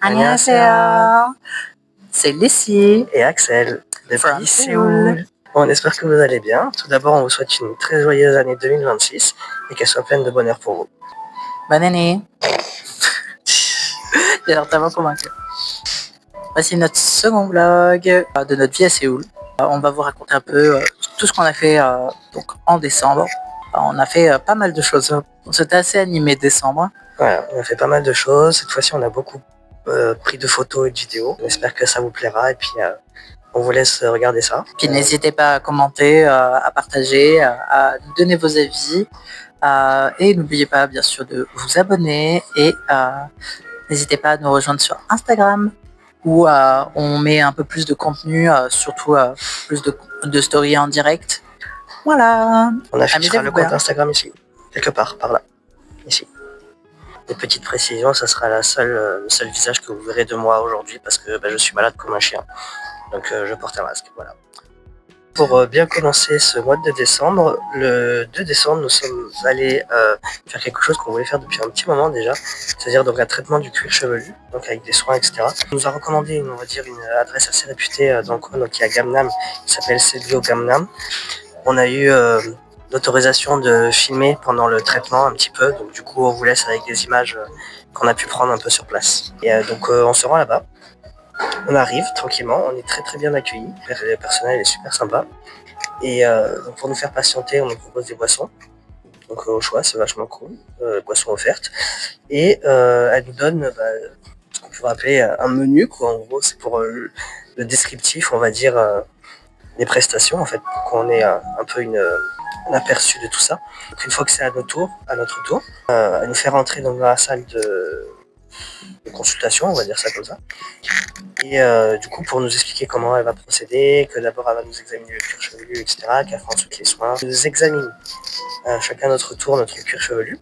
안녕하세요. C'est Lucie et Axel from depuis Séoul. On espère que vous allez bien. Tout d'abord, on vous souhaite une très joyeuse année 2026 et qu'elle soit pleine de bonheur pour vous. Bonne année. J'ai l'air tellement convaincu. Voici notre second vlog de notre vie à Séoul. On va vous raconter un peu tout ce qu'on a fait donc en décembre. On a fait pas mal de choses. C'était assez animé décembre. Voilà, on a fait pas mal de choses. Cette fois-ci, on a beaucoup pris de photos et de vidéos. On espère que ça vous plaira et puis on vous laisse regarder ça. Puis n'hésitez pas à commenter, à partager, à nous donner vos avis. Et n'oubliez pas bien sûr de vous abonner et n'hésitez pas à nous rejoindre sur Instagram où on met un peu plus de contenu, surtout plus de stories en direct. Voilà. On affichera le compte Instagram ici, quelque part par là, ici. Des petites précisions, ça sera le seul visage que vous verrez de moi aujourd'hui parce que je suis malade comme un chien. Donc je porte un masque, voilà. Pour bien commencer ce mois de décembre, le 2 décembre, nous sommes allés faire quelque chose qu'on voulait faire depuis un petit moment déjà, c'est-à-dire donc un traitement du cuir chevelu, donc avec des soins, etc. On nous a recommandé, une adresse assez réputée dans le coin, donc qui est à Gangnam, qui s'appelle Selgyo Gangnam. On a eu l'autorisation de filmer pendant le traitement un petit peu, donc du coup on vous laisse avec des images qu'on a pu prendre un peu sur place. Et donc on se rend là-bas. On arrive tranquillement, on est très très bien accueillis, le personnel est super sympa. Et donc pour nous faire patienter, on nous propose des boissons. Donc au choix, c'est vachement cool, boissons offertes. Et elle nous donne ce qu'on pourrait appeler un menu, quoi. En gros, c'est pour le descriptif, on va dire, des prestations, en fait, pour qu'on ait un peu un aperçu de tout ça. Donc une fois que c'est à notre tour, elle nous fait rentrer dans la salle de consultation, on va dire ça comme ça. Et du coup, pour nous expliquer comment elle va procéder, que d'abord elle va nous examiner le cuir chevelu, etc., qu'elle fera ensuite les soins. Elle nous examine chacun notre tour notre cuir chevelu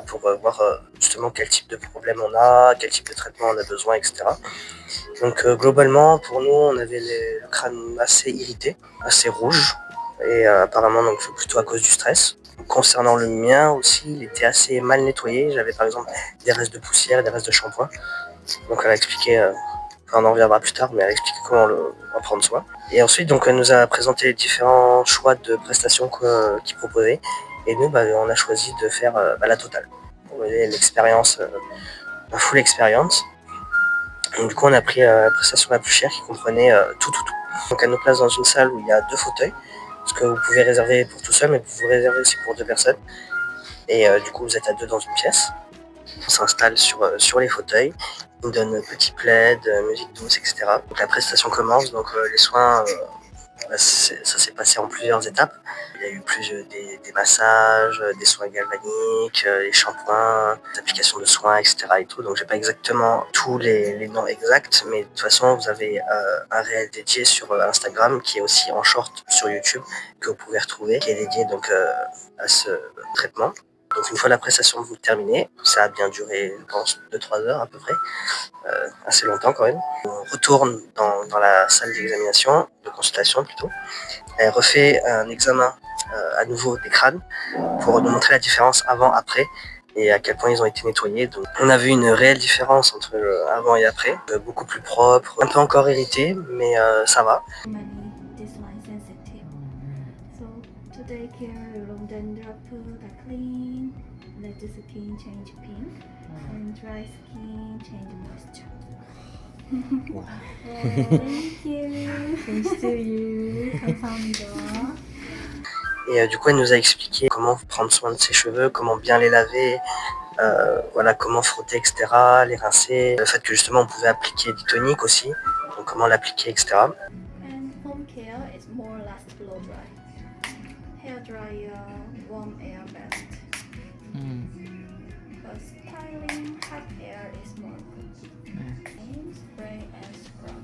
pour voir justement quel type de problème on a, quel type de traitement on a besoin, etc. Donc globalement, pour nous, on avait le crâne assez irrité, assez rouge, et apparemment donc plutôt à cause du stress. Concernant le mien aussi, il était assez mal nettoyé. J'avais par exemple des restes de poussière, des restes de shampoing. Donc elle a expliqué, on en reviendra plus tard, mais elle a expliqué comment en prendre soin. Et ensuite, donc elle nous a présenté les différents choix de prestations qu'il proposait. Et nous, on a choisi de faire la totale. On avait l'expérience, la full expérience. Donc du coup, on a pris la prestation la plus chère qui comprenait tout. Donc elle nous place dans une salle où il y a 2 fauteuils, parce que vous pouvez réserver pour tout seul, mais vous pouvez réserver aussi pour 2 personnes. Et du coup, vous êtes à 2 dans une pièce. On s'installe sur les fauteuils, on nous donne petit plaid, musique douce, etc. Donc la prestation commence, donc les soins, ça s'est passé en plusieurs étapes. Il y a eu des massages, des soins galvaniques, les shampoings, des applications de soins, etc. et tout. Donc j'ai pas exactement tous les noms exacts, mais de toute façon vous avez un réel dédié sur Instagram qui est aussi en short sur YouTube que vous pouvez retrouver, qui est dédié donc à ce traitement. Donc une fois la prestation terminée, ça a bien duré, je pense, 2-3 heures à peu près, assez longtemps quand même. On retourne dans la salle d'examination, de consultation plutôt. Elle refait un examen à nouveau des crânes pour nous montrer la différence avant-après et à quel point ils ont été nettoyés. Donc, on a vu une réelle différence entre avant et après, beaucoup plus propre, un peu encore irrité, mais ça va. Take care long dandruff are clean, let the skin change pink, and dry skin change moisture. Thank you. Thanks to you. 감사합니다. Et du coup, elle nous a expliqué comment prendre soin de ses cheveux, comment bien les laver, voilà, comment frotter, etc., les rincer. Le fait que justement on pouvait appliquer du tonique aussi, donc comment l'appliquer, etc. And home care is more or less blow dry. Hair dryer, warm air best. But styling hot air is more good. And spray and scrub.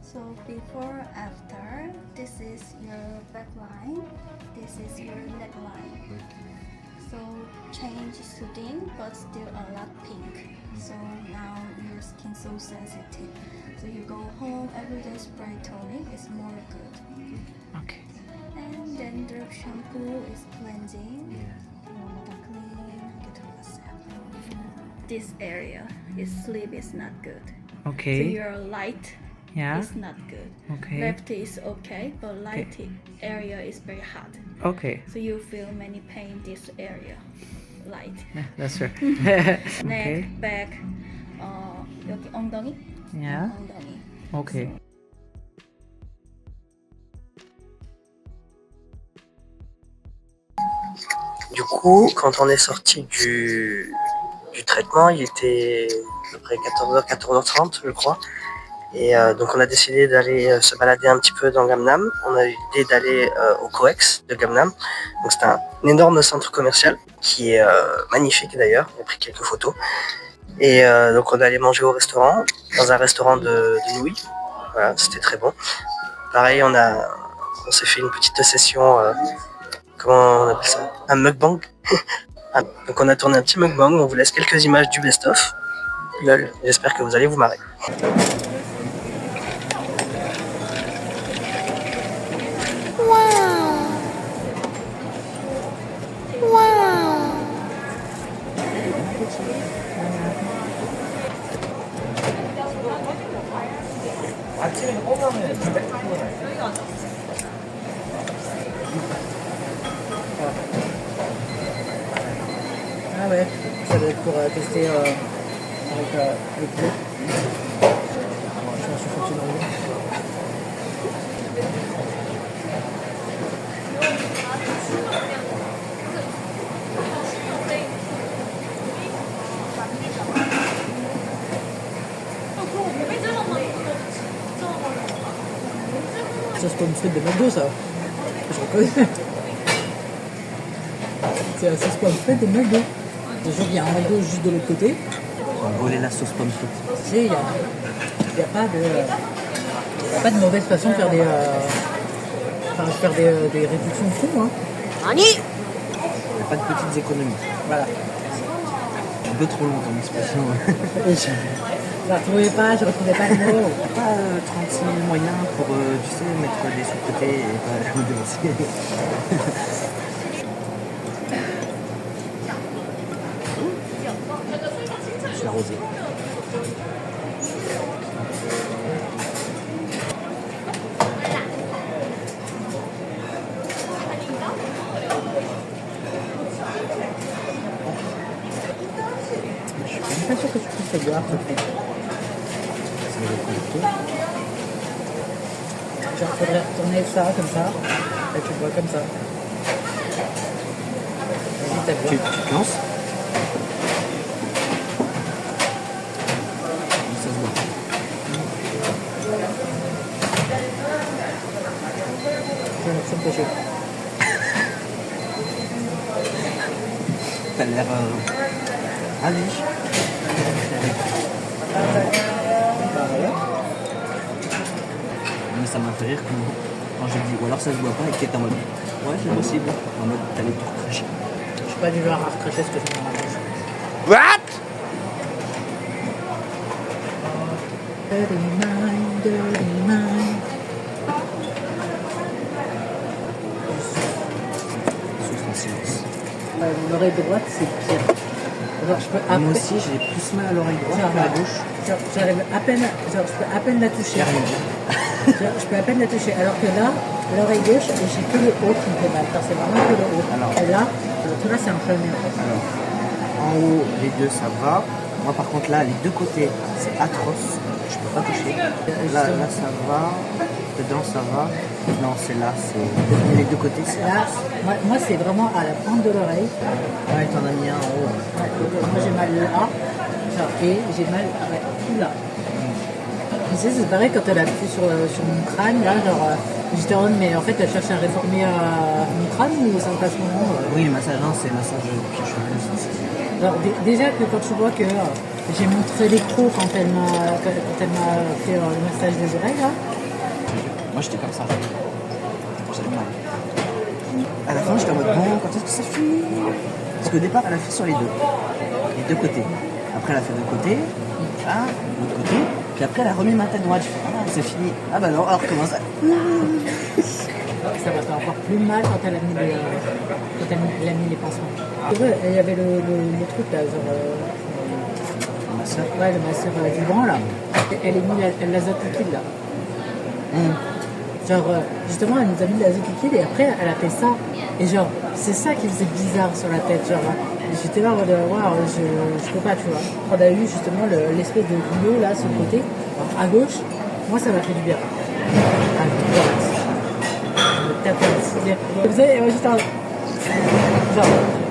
So before after, this is your back line, this is your neckline. So change soothing but still a lot pink. So now your skin so sensitive. So you go home every day spray tonic is more good. Okay. And then the shampoo is cleansing. You want to clean, get to yourself. this area, his sleep is not good. So Okay. your light Yeah. is not good. Okay. Left is okay, but light area is very hard. Okay. So you feel many pain this area, light. That's right. Neck, Okay. back, 여기 엉덩이, Yeah. 엉덩이. Okay. Du coup, quand on est sorti du traitement, il était à peu près 14h, 14h30, je crois. Et donc on a décidé d'aller se balader un petit peu dans Gangnam. On a eu l'idée d'aller au COEX de Gangnam. Donc c'est un énorme centre commercial qui est magnifique d'ailleurs. On a pris quelques photos. Et donc on est allé manger au restaurant, dans un restaurant de nouilles. Voilà, c'était très bon. Pareil, on s'est fait une petite session, comment on appelle ça? Un mukbang. Donc on a tourné un petit mukbang, on vous laisse quelques images du best-of. Lol, j'espère que vous allez vous marrer. Ah ouais, ça doit être pour tester avec l'eau. Je continue de regarder. Sauce pomme frite de McDo, ça. Je reconnais. C'est la sauce pomme frite de McDo. Je jure qu'il y a un McDo juste de l'autre côté. On va voler la sauce pomme frite. Tu sais, il n'y a pas de mauvaise façon de faire des, des réductions de coûts. Hein. Il n'y a pas de petites économies. Voilà. Un peu trop long comme expression. Je ne retrouvais pas le mot. Pas 36 000 moyens pour, tu sais, mettre des sous de côté et pas les dépenser. Je suis arrosé. Je suis pas sûr que tu puisses le boire, ce fait. C'est le compliqué. Genre, faudrait retourner ça comme ça, et tu bois comme ça. Vas-y, t'as Tu bien. te lances. Ça se voit. J'ai l'impression de pêcher. T'as l'air ravi. Mais ça m'a fait rire quand j'ai dit, ou alors ça se voit pas et que t'es en mode, ouais, c'est possible. En mode, t'allais tout cracher. Je suis pas du genre à recracher ce que je fais dans la bouche. What? Dirty mind, dirty mind. Souffle en silence. Mon oreille droite, c'est pire. Genre, je peux Moi aussi, j'ai plus mal à l'oreille droite Genre, que à la gauche. j'arrive à peine, genre, je peux à peine la toucher. Genre, je peux à peine la toucher. Alors que là, l'oreille gauche, j'ai que le haut qui me fait mal. Genre, c'est vraiment que le haut. Alors. Et là, tout là, c'est un peu mieux. Alors, en haut, les deux, ça va. Moi, par contre, là, les deux côtés, c'est atroce. Je peux pas toucher. Là, ça va. Dedans, ça va. Non, c'est là, c'est... Les deux côtés, c'est Là, moi c'est vraiment à la pointe de l'oreille. Ouais, t'en as mis un en haut. Ouais, moi, j'ai mal là. Genre, et j'ai mal tout là. Tu sais, c'est pareil quand elle appuie sur mon crâne, là, genre, j'étais en mode, mais en fait, elle cherche à réformer mon crâne ou ça se passe comment Oui, le massage, non, c'est le massage du pied chevelu. Genre, déjà que quand tu vois que j'ai montré l'écrou quand elle m'a fait le massage des oreilles, là. Moi, j'étais comme ça. J'avais mal. À la fin, j'étais en mode, bon, quand est-ce que ça finit? Parce qu'au départ, elle a fait sur les deux côtés. Après, elle a fait de côté, là, de l'autre côté. Puis après, elle a remis ma tête droite. Je fais, ah, c'est fini. Ah bah non, alors comment ça? Ça m'a fait encore plus mal quand elle a mis les pansements. C'est vrai, il y avait le truc là, genre masseur. Ouais, le masseur du grand là. Elle est mis elle l'azote liquide là. Genre, justement, elle nous a mis de l'azote liquide et après, elle a fait ça. Et genre, c'est ça qui faisait bizarre sur la tête. Genre, j'étais là en mode, waouh, je peux pas, tu vois. On a eu justement l'espèce de rouleau là sur le côté, alors, à gauche. Moi, ça m'a fait du bien. À droite. Je me tapais un fou rire. Vous savez, moi, j'étais genre,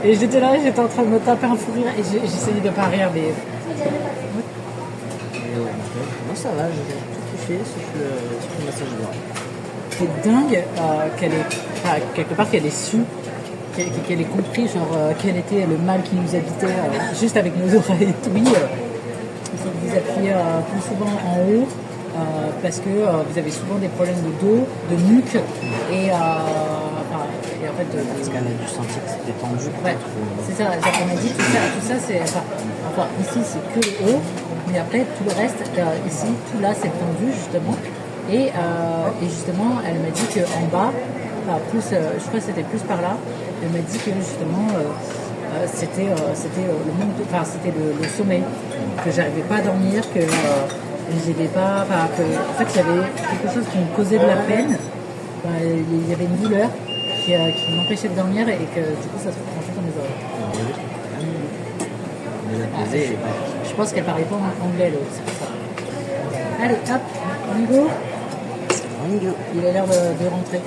et j'étais là, j'étais en train de me taper un fou rire et j'essayais de pas rire, mais. Et ouais, moi ça va, j'ai tout touché sauf le massage de l'oreille. C'est dingue qu'elle ait, enfin, quelque part qu'elle ait su, qu'elle ait compris genre quel était le mal qui nous habitait juste avec nos oreilles. Oui, il faut que vous appuyiez plus souvent en haut parce que vous avez souvent des problèmes de dos, de nuque et en fait Parce qu'elle a dû sentir que c'était tendu. ouais, c'est ça, genre, on m'a dit tout ça c'est enfin ici c'est que le haut, mais après tout le reste ici tout là c'est tendu justement et justement elle m'a dit qu'en bas plus je crois que c'était plus par là, elle m'a dit que justement c'était le manque enfin c'était le sommeil, que j'arrivais pas à dormir, que j'avais pas enfin que en fait il y avait quelque chose qui me causait de la peine. Il y avait une douleur qui m'empêchait de dormir et que du coup ça se tranchait dans mes oreilles. On les a posés et Je pense qu'elle parlait pas en anglais l'autre, c'est pour ça. Allez, hop, on y go. Il a l'air de rentrer.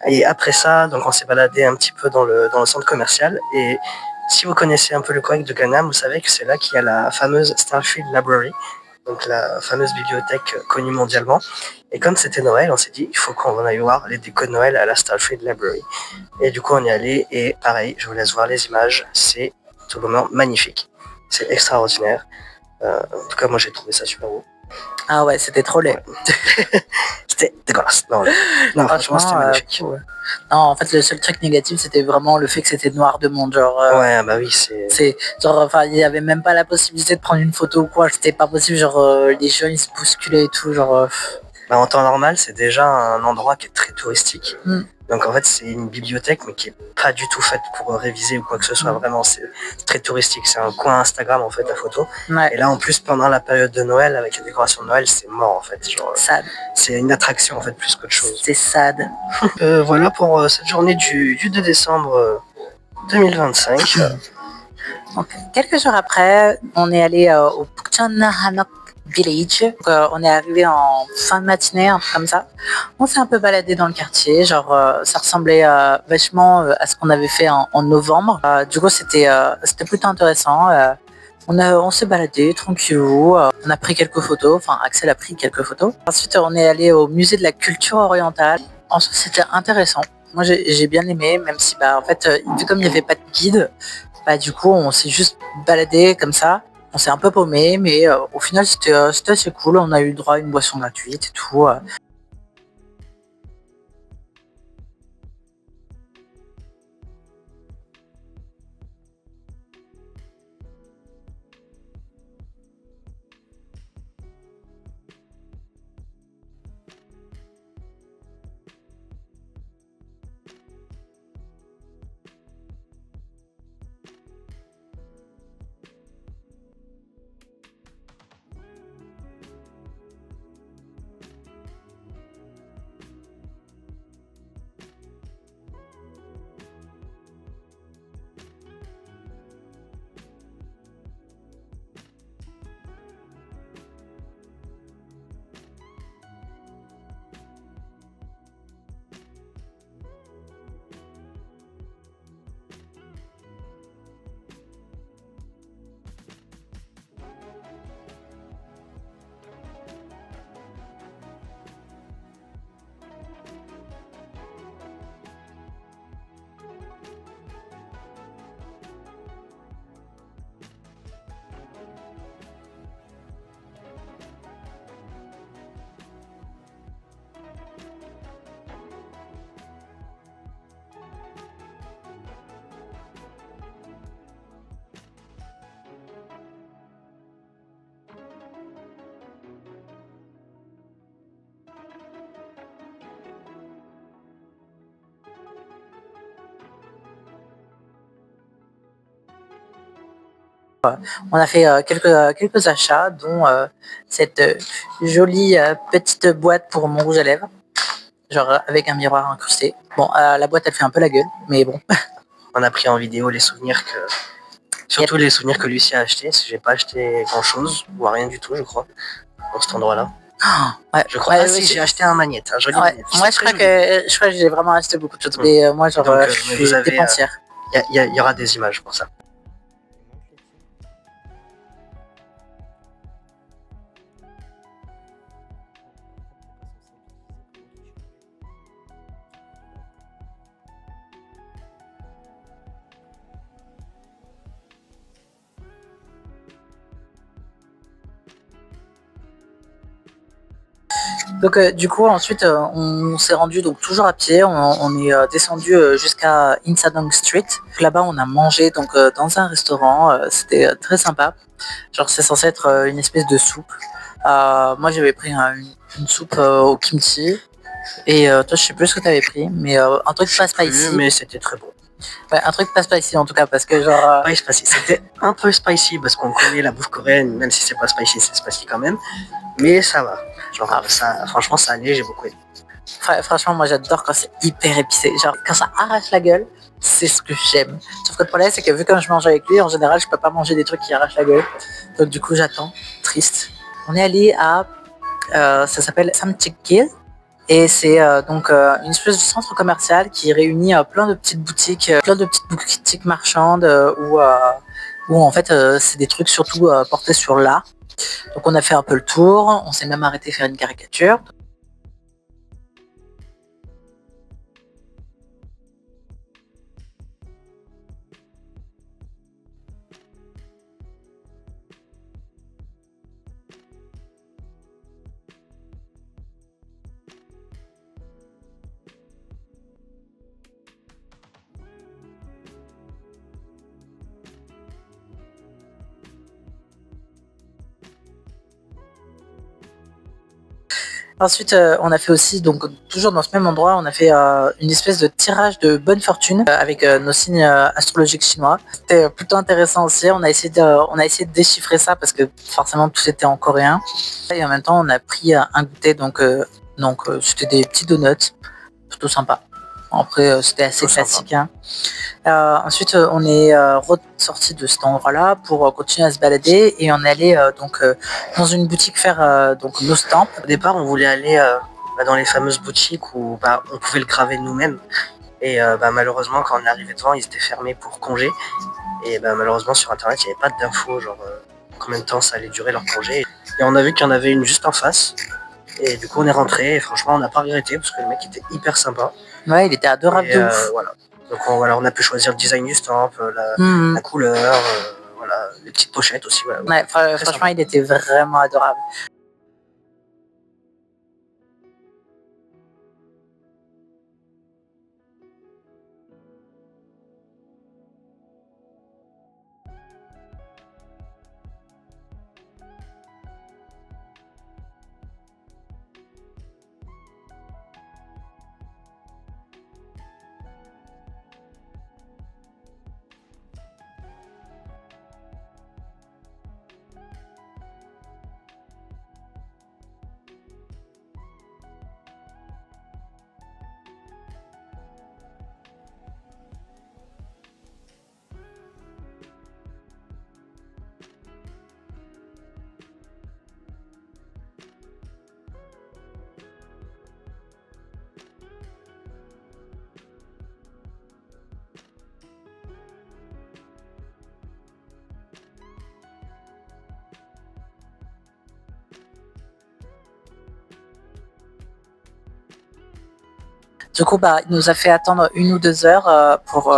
Et après ça, donc on s'est baladé un petit peu dans le centre commercial. Et si vous connaissez un peu le coin de Gangnam, vous savez que c'est là qu'il y a la fameuse Starfield Library, donc la fameuse bibliothèque connue mondialement. Et comme c'était Noël, on s'est dit, il faut qu'on aille voir les décos de Noël à la Starfield Library. Et du coup, on y est allé. Et pareil, je vous laisse voir les images. C'est tout bonnement magnifique. C'est extraordinaire. En tout cas, moi, j'ai trouvé ça super beau. Ah ouais, c'était trop laid. C'était dégueulasse. Non, franchement, c'était magnifique. Ouais. Non, en fait, le seul truc négatif, c'était vraiment le fait que c'était noir de monde. Genre, ouais, bah oui, c'est genre, enfin, il y avait même pas la possibilité de prendre une photo ou quoi. C'était pas possible. Genre, les gens ils se bousculaient et tout. Genre. Bah, en temps normal, c'est déjà un endroit qui est très touristique. Mm. Donc en fait, c'est une bibliothèque, mais qui est pas du tout faite pour réviser ou quoi que ce soit. Vraiment, c'est très touristique. C'est un coin Instagram, en fait, la photo. Ouais. Et là, en plus, pendant la période de Noël, avec les décorations de Noël, c'est mort, en fait. Genre, Sad. c'est une attraction, en fait, plus qu'autre chose. C'est sad. Voilà pour cette journée du 2 décembre 2025. Donc, quelques jours après, on est allé au Pukchonnahanok Village. Donc, on est arrivé en fin de matinée, un truc comme ça. On s'est un peu baladé dans le quartier. Genre, ça ressemblait vachement à ce qu'on avait fait en novembre. Du coup, c'était plutôt intéressant. On s'est baladé tranquillou. On a pris quelques photos. Enfin, Axel a pris quelques photos. Ensuite, on est allé au musée de la culture orientale. En soi, c'était intéressant. Moi, j'ai bien aimé, même si, en fait, vu comme il n'y avait pas de guide, du coup, on s'est juste baladé comme ça. On s'est un peu paumé, mais au final, c'était assez cool. On a eu droit à une boisson gratuite et tout. On a fait quelques achats, dont cette jolie petite boîte pour mon rouge à lèvres, genre avec un miroir incrusté. Bon, la boîte elle fait un peu la gueule, mais bon. On a pris en vidéo les souvenirs surtout les souvenirs que Lucie a achetés. J'ai pas acheté grand chose, ou rien du tout, je crois, dans cet endroit-là. Ouais, Je crois. ouais, Si, j'ai acheté un magnète, un joli magnète. Moi, je crois que j'ai vraiment acheté beaucoup de choses, mais moi, genre, Donc, je mais suis vous avez, dépensière. Il y aura des images pour ça. Donc du coup ensuite on s'est rendu donc toujours à pied, on est descendu jusqu'à Insadong Street. Là-bas on a mangé donc dans un restaurant, c'était très sympa. Genre c'est censé être une espèce de soupe. Moi j'avais pris une soupe au kimchi et toi je sais plus ce que t'avais pris, mais un truc pas spicy. Mais c'était très bon. Ouais, un truc pas spicy en tout cas parce que genre. Ouais, spicy. C'était un peu spicy parce qu'on connaît la bouffe coréenne, même si c'est pas spicy, c'est spicy quand même. Mais ça va. Genre ça, franchement ça allait, j'ai beaucoup aimé. Franchement moi j'adore quand c'est hyper épicé. Genre quand ça arrache la gueule, c'est ce que j'aime. Sauf que le problème c'est que vu comme je mange avec lui, en général je peux pas manger des trucs qui arrachent la gueule. Donc du coup j'attends, triste. On est allé à ça s'appelle Samcheokgil. Et c'est donc une espèce de centre commercial qui réunit plein de petites boutiques marchandes où en fait c'est des trucs surtout portés sur l'art. Donc on a fait un peu le tour, on s'est même arrêté faire une caricature. Ensuite, on a fait aussi, donc toujours dans ce même endroit, on a fait une espèce de tirage de bonne fortune avec nos signes astrologiques chinois. C'était plutôt intéressant aussi. On a essayé de déchiffrer ça parce que forcément tout était en coréen. Et en même temps, on a pris un goûter, donc c'était des petits donuts, plutôt sympa. Après, c'était assez classique. Hein. Ensuite, on est ressorti de cet endroit-là pour continuer à se balader et on est allé dans une boutique faire donc nos stamps. Au départ, on voulait aller dans les fameuses boutiques où on pouvait le graver nous-mêmes. Et malheureusement, quand on est arrivé devant, ils étaient fermés pour congé. Et malheureusement, sur Internet, il n'y avait pas d'infos, genre combien de temps ça allait durer leur congé. Et on a vu qu'il y en avait une juste en face. Et du coup, on est rentré et franchement, on n'a pas regretté parce que le mec était hyper sympa. Ouais, il était adorable de ouf. Voilà. Donc on a pu choisir le design du stamp, la couleur, voilà, les petites pochettes aussi. Voilà. Ouais, franchement, sympa. Il était vraiment adorable. Du coup, il nous a fait attendre 1 ou 2 heures pour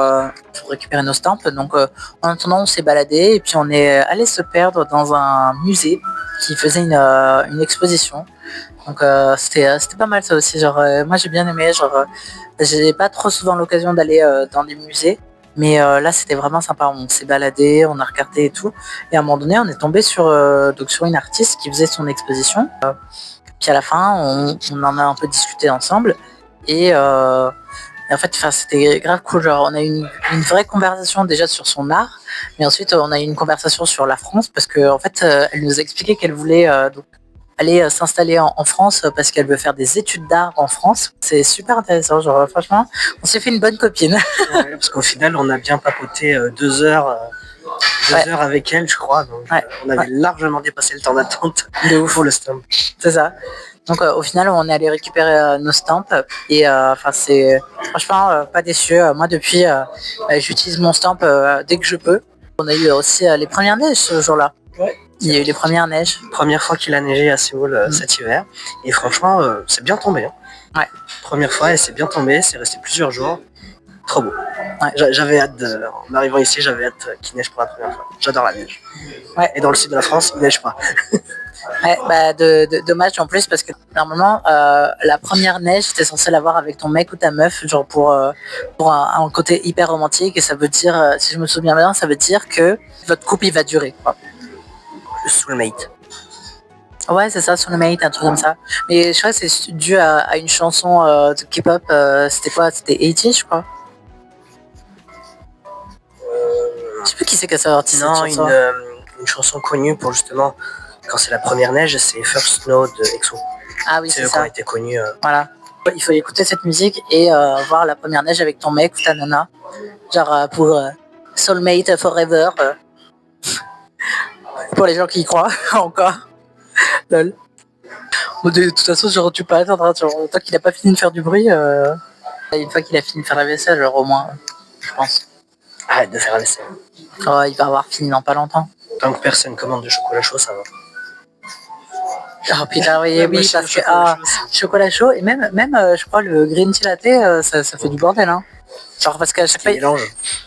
récupérer nos stamps. Donc, en attendant, on s'est baladé et puis on est allé se perdre dans un musée qui faisait une exposition. Donc, c'était pas mal ça aussi. Genre, moi, j'ai bien aimé. Genre, j'ai pas trop souvent l'occasion d'aller dans des musées. Mais là, c'était vraiment sympa. On s'est baladé, on a regardé et tout. Et à un moment donné, on est tombé sur une artiste qui faisait son exposition. Puis à la fin, on en a un peu discuté ensemble. Et en fait, c'était grave cool. Genre, on a eu une vraie conversation déjà sur son art. Mais ensuite, on a eu une conversation sur la France parce que en fait, elle nous a expliqué qu'elle voulait donc aller s'installer en France parce qu'elle veut faire des études d'art en France. C'est super intéressant, genre franchement, on s'est fait une bonne copine. Ouais, parce qu'au final, on a bien papoté 2 heures avec elle, je crois. Donc, on avait largement dépassé le temps d'attente pour le stamp. C'est ça. Donc au final, on est allé récupérer nos stamps et enfin c'est franchement pas déçu. Moi depuis, j'utilise mon stamp dès que je peux. On a eu aussi les premières neiges ce jour-là. Ouais. Il y a eu les premières neiges. Première fois qu'il a neigé à Séoul cet hiver. Et franchement, c'est bien tombé. Hein. Ouais. Première fois, et c'est bien tombé. C'est resté plusieurs jours. Trop beau. Ouais. J'avais hâte, en arrivant ici, j'avais hâte qu'il neige pour la première fois. J'adore la neige. Ouais. Et dans le sud de la France, il neige pas. Ouais, bah dommage en plus parce que normalement la première neige t'es censé l'avoir avec ton mec ou ta meuf genre pour un côté hyper romantique et ça veut dire si je me souviens bien ça veut dire que votre couple il va durer quoi. Le soulmate. Ouais c'est ça soulmate un truc comme ça mais je crois que c'est dû à une chanson de K-pop c'était quoi c'était 80 je crois je sais plus qui c'est qui a sorti Non, cette chanson. une chanson connue pour justement quand c'est la première neige, c'est First Snow de EXO. Ah oui C'est c'est eux qui ont ça été connus. voilà il faut écouter cette musique et voir la première neige avec ton mec ou ta nana genre pour soulmate forever pour les gens qui y croient encore lol. Bon, de toute façon genre tu peux attendre hein, genre, tant qu'il a pas fini de faire du bruit une fois qu'il a fini de faire la vaisselle genre au moins je pense Arrête de faire la vaisselle. oh, il va avoir fini dans pas longtemps. Tant que personne commande de chocolat chaud, ça va. Oh putain oui, Ouais, oui moi, parce que chocolat chaud, chocolat chaud et même je crois le green tea latte ça fait du bordel hein. Genre parce qu'à chaque fois mélange.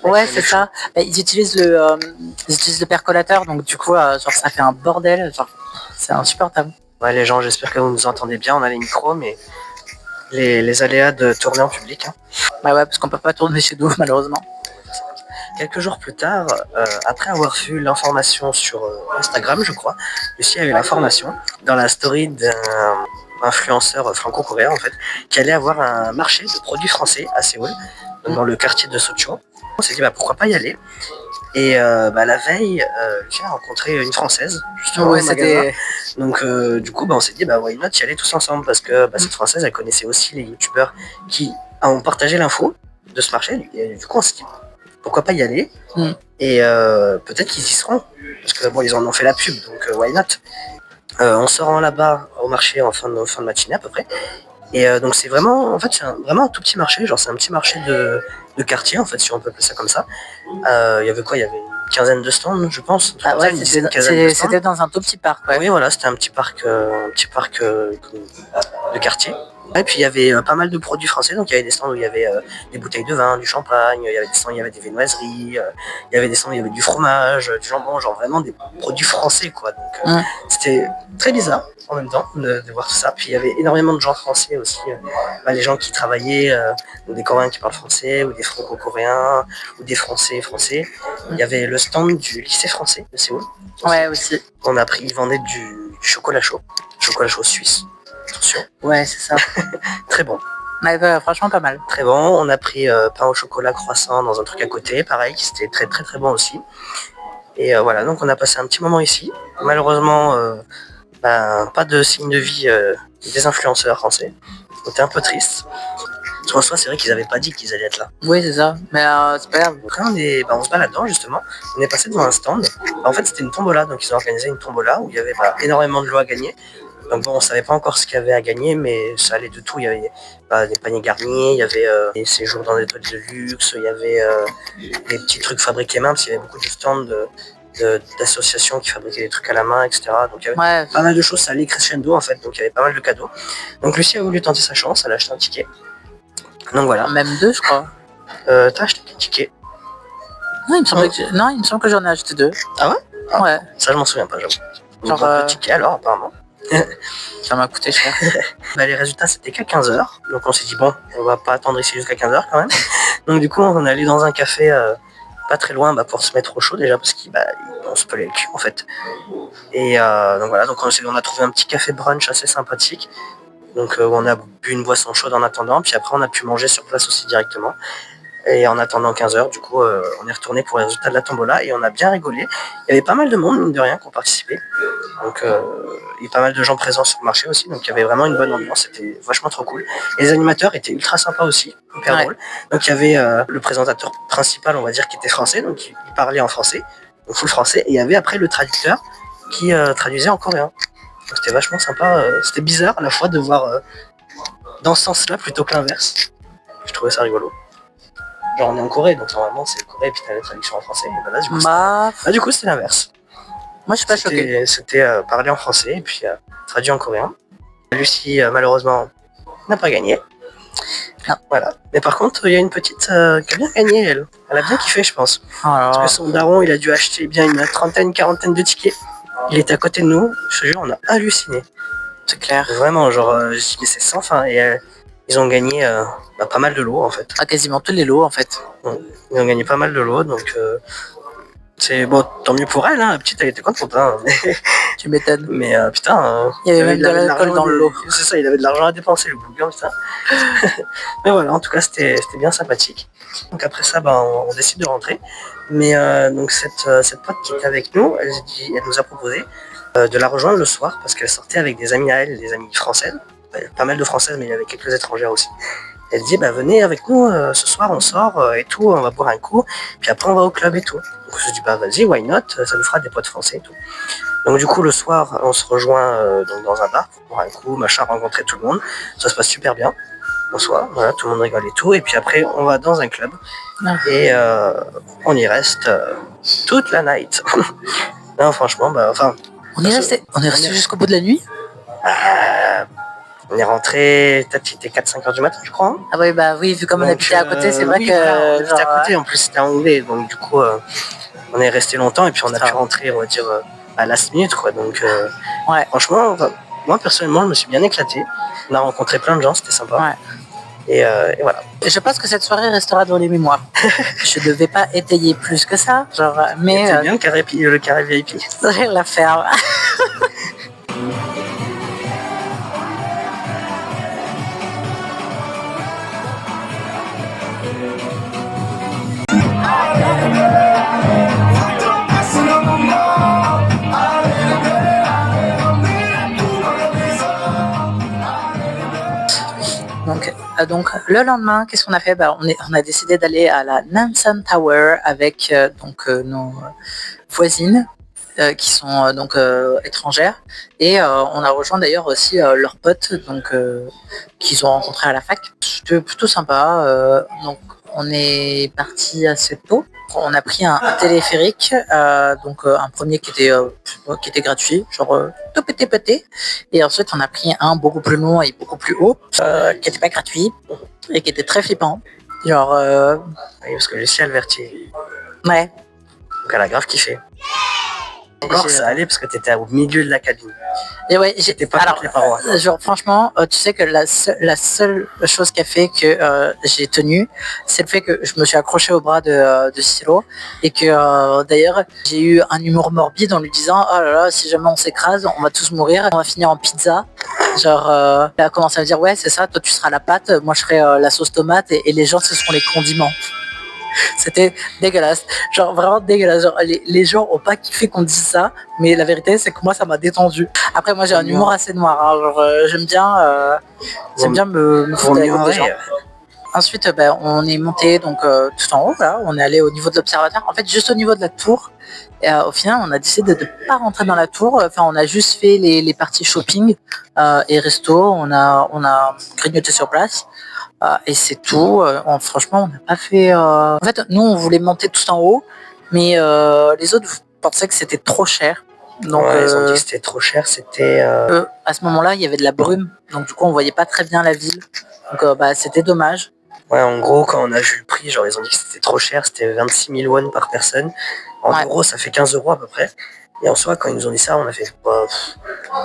ouais c'est ça bah, ils utilisent le percolateur donc du coup genre ça fait un bordel genre c'est insupportable. Ouais les gens, j'espère que vous nous entendez bien, on a les micros, mais les aléas de tourner en public. Hein. Bah ouais parce qu'on peut pas tourner chez nous malheureusement. Quelques jours plus tard, après avoir vu l'information sur Instagram, je crois, Lucie a eu l'information dans la story d'un influenceur franco-coréen en fait, qui allait avoir un marché de produits français à Séoul, dans le quartier de Socho. On s'est dit bah pourquoi pas y aller. Et la veille, Lucie a rencontré une Française justement Ouais, au magasin. Donc du coup on s'est dit bah why not y aller tous ensemble parce que cette Française elle connaissait aussi les youtubeurs qui ont partagé l'info de ce marché. Et du coup on s'est dit pourquoi pas y aller et peut-être qu'ils y seront parce que bon ils en ont fait la pub donc why not. On se rend là-bas au marché en fin de matinée à peu près et donc c'est vraiment en fait vraiment un tout petit marché, genre c'est un petit marché de quartier en fait si on peut appeler ça comme ça. Il y avait quoi, il y avait une quinzaine de stands je pense. Ah ouais, c'était c'était dans un tout petit parc ouais. Oui voilà, c'était un petit parc de quartier. Et puis il y avait pas mal de produits français, donc il y avait des stands où il y avait des bouteilles de vin, du champagne, il y avait des stands où il y avait des viennoiseries, il y avait des stands où il y avait du fromage, du jambon, genre vraiment des produits français quoi. Donc c'était très bizarre en même temps de voir tout ça. Puis il y avait énormément de gens français aussi, les gens qui travaillaient, donc des Coréens qui parlent français, ou des franco-coréens, ou des français. Il y avait le stand du lycée français de Séoul. Ouais aussi. On a pris, ils vendaient du chocolat chaud suisse. Attention. Ouais c'est ça. Très bon. Ouais, franchement pas mal. Très bon. On a pris pain au chocolat croissant dans un truc à côté, pareil, qui c'était très très très bon aussi. Et voilà, donc on a passé un petit moment ici. Malheureusement, pas de signe de vie des influenceurs français. On était un peu triste. En soi, c'est vrai qu'ils n'avaient pas dit qu'ils allaient être là. Oui c'est ça, mais c'est pas grave. Après, on se balade dedans justement. On est passé devant un stand. En fait, c'était une tombola, donc ils ont organisé une tombola où il y avait énormément de lots à gagner. Donc bon, on savait pas encore ce qu'il y avait à gagner, mais ça allait de tout. Il y avait des paniers garnis, il y avait des séjours dans des hôtels de luxe, il y avait des petits trucs fabriqués main, parce qu'il y avait beaucoup de stands d'associations qui fabriquaient des trucs à la main, etc. Donc il y avait pas mal de choses, ça allait crescendo en fait, donc il y avait pas mal de cadeaux. Donc Lucie a voulu tenter sa chance, elle a acheté un ticket. Donc voilà. Même 2 je crois. T'as acheté des tickets? Non il me semble que j'en ai acheté 2. Ah ouais? Ouais. Ça je m'en souviens pas, j'avoue. Genre, Donc le ticket alors apparemment. Ça m'a coûté cher. Les résultats c'était qu'à 15h, donc on s'est dit bon, on va pas attendre ici jusqu'à 15h quand même. Donc du coup on est allé dans un café pas très loin pour se mettre au chaud déjà parce qu'on se pelait le cul en fait. Et donc voilà, donc on a trouvé un petit café brunch assez sympathique. Donc on a bu une boisson chaude en attendant, puis après on a pu manger sur place aussi directement. Et en attendant 15h, du coup, on est retourné pour les résultats de la tombola et on a bien rigolé. Il y avait pas mal de monde, mine de rien, qui ont participé. Donc, il y a pas mal de gens présents sur le marché aussi. Donc, il y avait vraiment une bonne ambiance. C'était vachement trop cool. Et les animateurs étaient ultra sympas aussi, hyper drôles. Donc, il y avait le présentateur principal, on va dire, qui était français. Donc, il parlait en français, donc full français. Et il y avait après le traducteur qui traduisait en coréen. Donc, c'était vachement sympa. C'était bizarre à la fois de voir dans ce sens-là plutôt que l'inverse. Je trouvais ça rigolo. Genre on est en Corée, donc normalement c'est Corée et puis t'as la traduction en français. Et ben là, du coup, c'était l'inverse. Moi, je suis pas choquée. C'était parlé en français et puis traduit en coréen. Lucie, malheureusement, n'a pas gagné. Non. Voilà. Mais par contre, il y a une petite qui a bien gagné, elle. Elle a bien kiffé, je pense. Alors... Parce que son daron, il a dû acheter bien une quarantaine de tickets. Il était à côté de nous. Je te jure, on a halluciné. C'est clair. Vraiment, genre, je dis, mais c'est sans fin. Et ils ont gagné pas mal de lots, en fait. Ah, quasiment tous les lots, en fait. Ils ont gagné pas mal de lots, donc c'est bon, tant mieux pour elle, hein. La petite, elle était contente, hein. Tu m'étonnes. Mais putain, il y avait même de l'alcool dans le lot. C'est ça, il avait de l'argent à dépenser, le bouquin, putain. Mais voilà, en tout cas, c'était bien sympathique. Donc après ça, on décide de rentrer. Mais donc cette pote qui était avec nous, elle nous a proposé de la rejoindre le soir parce qu'elle sortait avec des amis à elle, des amis françaises. Pas mal de françaises, mais il y avait quelques étrangères aussi. Elle dit, venez avec nous, ce soir on sort et tout, on va boire un coup, puis après on va au club et tout. Donc je dis, vas-y, why not, ça nous fera des potes français et tout. Donc du coup, le soir, on se rejoint donc dans un bar pour boire un coup, machin, rencontrer tout le monde. Ça se passe super bien. Bonsoir, voilà, tout le monde rigole et tout. Et puis après, on va dans un club et on y reste toute la night. Non, franchement, on est resté jusqu'au bout de la nuit. On est rentré, peut-être il était 4-5 heures du matin, je crois. Hein. Ah oui, vu comme on habitait à côté, c'est vrai que... on habitait à côté, en plus c'était en anglais, donc du coup, on est resté longtemps et puis on a pu rentrer, on va dire, à la minute, quoi. Donc, franchement, moi personnellement, je me suis bien éclaté. On a rencontré plein de gens, c'était sympa. Ouais. Et voilà. Je pense que cette soirée restera dans les mémoires. Je ne vais pas étayer plus que ça, genre, mais... C'est bien le carré VIP. La ferme. Donc le lendemain, qu'est-ce qu'on a fait? On a décidé d'aller à la Namsan Tower avec nos voisines qui sont étrangères et on a rejoint d'ailleurs aussi leurs potes qu'ils ont rencontrés à la fac. C'était plutôt sympa. Donc on est parti assez tôt. On a pris un téléphérique, un premier qui était gratuit, genre tout pété, et ensuite on a pris un beaucoup plus long et beaucoup plus haut, qui était pas gratuit et qui était très flippant. Genre, oui, parce que Lucie a le vertige. Ouais. Donc elle a grave kiffé. Encore ça allait parce que t'étais au milieu de la cabine. Et ouais, j'étais pas contre les parois. Genre franchement, tu sais que la seule chose qui a fait que j'ai tenu, c'est le fait que je me suis accroché au bras de Siro et que d'ailleurs j'ai eu un humour morbide en lui disant oh là là, si jamais on s'écrase, on va tous mourir, on va finir en pizza. Genre, elle a commencé à me dire ouais c'est ça, toi tu seras la pâte, moi je serai la sauce tomate et les gens ce seront les condiments. C'était dégueulasse, genre vraiment dégueulasse, genre les gens ont pas kiffé qu'on dise ça, mais la vérité c'est que moi ça m'a détendu. Après moi j'ai un humour assez noir, hein. Genre j'aime bien me foutre avec des gens. Ensuite on est monté tout en haut, là, on est allé au niveau de l'observatoire, en fait juste au niveau de la tour. Et au final on a décidé de ne pas rentrer dans la tour, enfin on a juste fait les parties shopping et resto, on a grignoté sur place. Et c'est tout. Franchement, on n'a pas fait... En fait, nous, on voulait monter tout en haut, mais les autres pensaient que c'était trop cher. Donc, ils ont dit que c'était trop cher. C'était... à ce moment-là, il y avait de la brume, donc du coup, on voyait pas très bien la ville. Donc, c'était dommage. Ouais, en gros, quand on a vu le prix, genre, ils ont dit que c'était trop cher. C'était 26 000 won par personne. En euros, ça fait 15 € à peu près. Et en soi, quand ils nous ont dit ça, on a fait...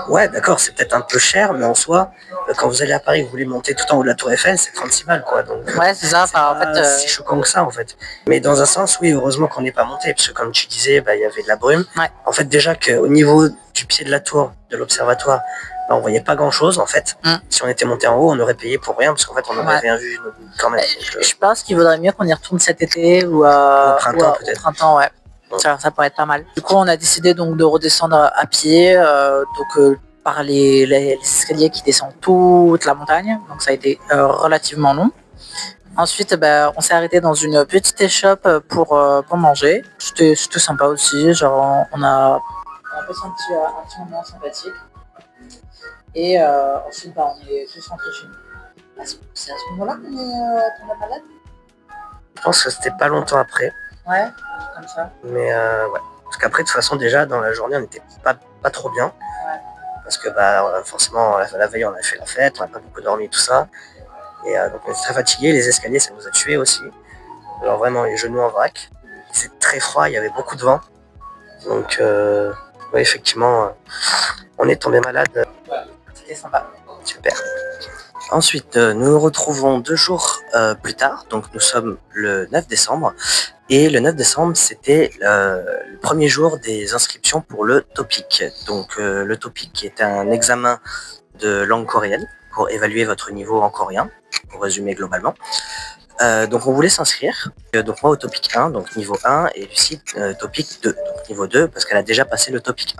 ouais, d'accord, c'est peut-être un peu cher, mais en soi, quand vous allez à Paris, vous voulez monter tout en haut de la Tour Eiffel, c'est 36 balles, quoi. Donc, ouais, c'est ça. En fait, si choquant que ça, en fait. Mais dans un sens, oui, heureusement qu'on n'est pas monté, parce que comme tu disais, il y avait de la brume. Ouais. En fait, déjà qu'au niveau du pied de la tour, de l'observatoire, on voyait pas grand chose en fait. Si on était monté en haut, on aurait payé pour rien parce qu'en fait on n'aurait rien vu quand même. Donc, Je pense qu'il vaudrait mieux qu'on y retourne cet été ou au printemps peut-être. Au printemps, ouais. Ça pourrait être pas mal. Du coup, on a décidé donc de redescendre à pied, par les escaliers qui descendent toute la montagne. Donc ça a été relativement long. Ensuite, on s'est arrêté dans une petite échoppe pour manger. C'était sympa aussi. Genre, on a passé un petit moment sympathique. Et ensuite, on est tous rentrés chez nous. C'est à ce moment-là qu'on est tombé malade. Je pense que c'était pas longtemps après. Ouais, comme ça. Mais ouais. Parce qu'après, de toute façon, déjà, dans la journée, on n'était pas trop bien. Ouais. Parce que forcément, la veille, on a fait la fête, on n'a pas beaucoup dormi, tout ça. Et donc, on était très fatigués. Les escaliers, ça nous a tués aussi. Alors, vraiment, les genoux en vrac. C'est très froid, il y avait beaucoup de vent. Donc, ouais, effectivement, on est tombé malade. Ouais, c'était sympa. Super. Ensuite, nous nous retrouvons 2 jours plus tard. Donc, nous sommes le 9 décembre. Et le 9 décembre, c'était le premier jour des inscriptions pour le TOPIK. Donc le TOPIK est un examen de langue coréenne pour évaluer votre niveau en coréen, pour résumer globalement. Donc on voulait s'inscrire. Donc moi au TOPIK 1, donc niveau 1, et Lucie TOPIK 2, donc niveau 2, parce qu'elle a déjà passé le TOPIK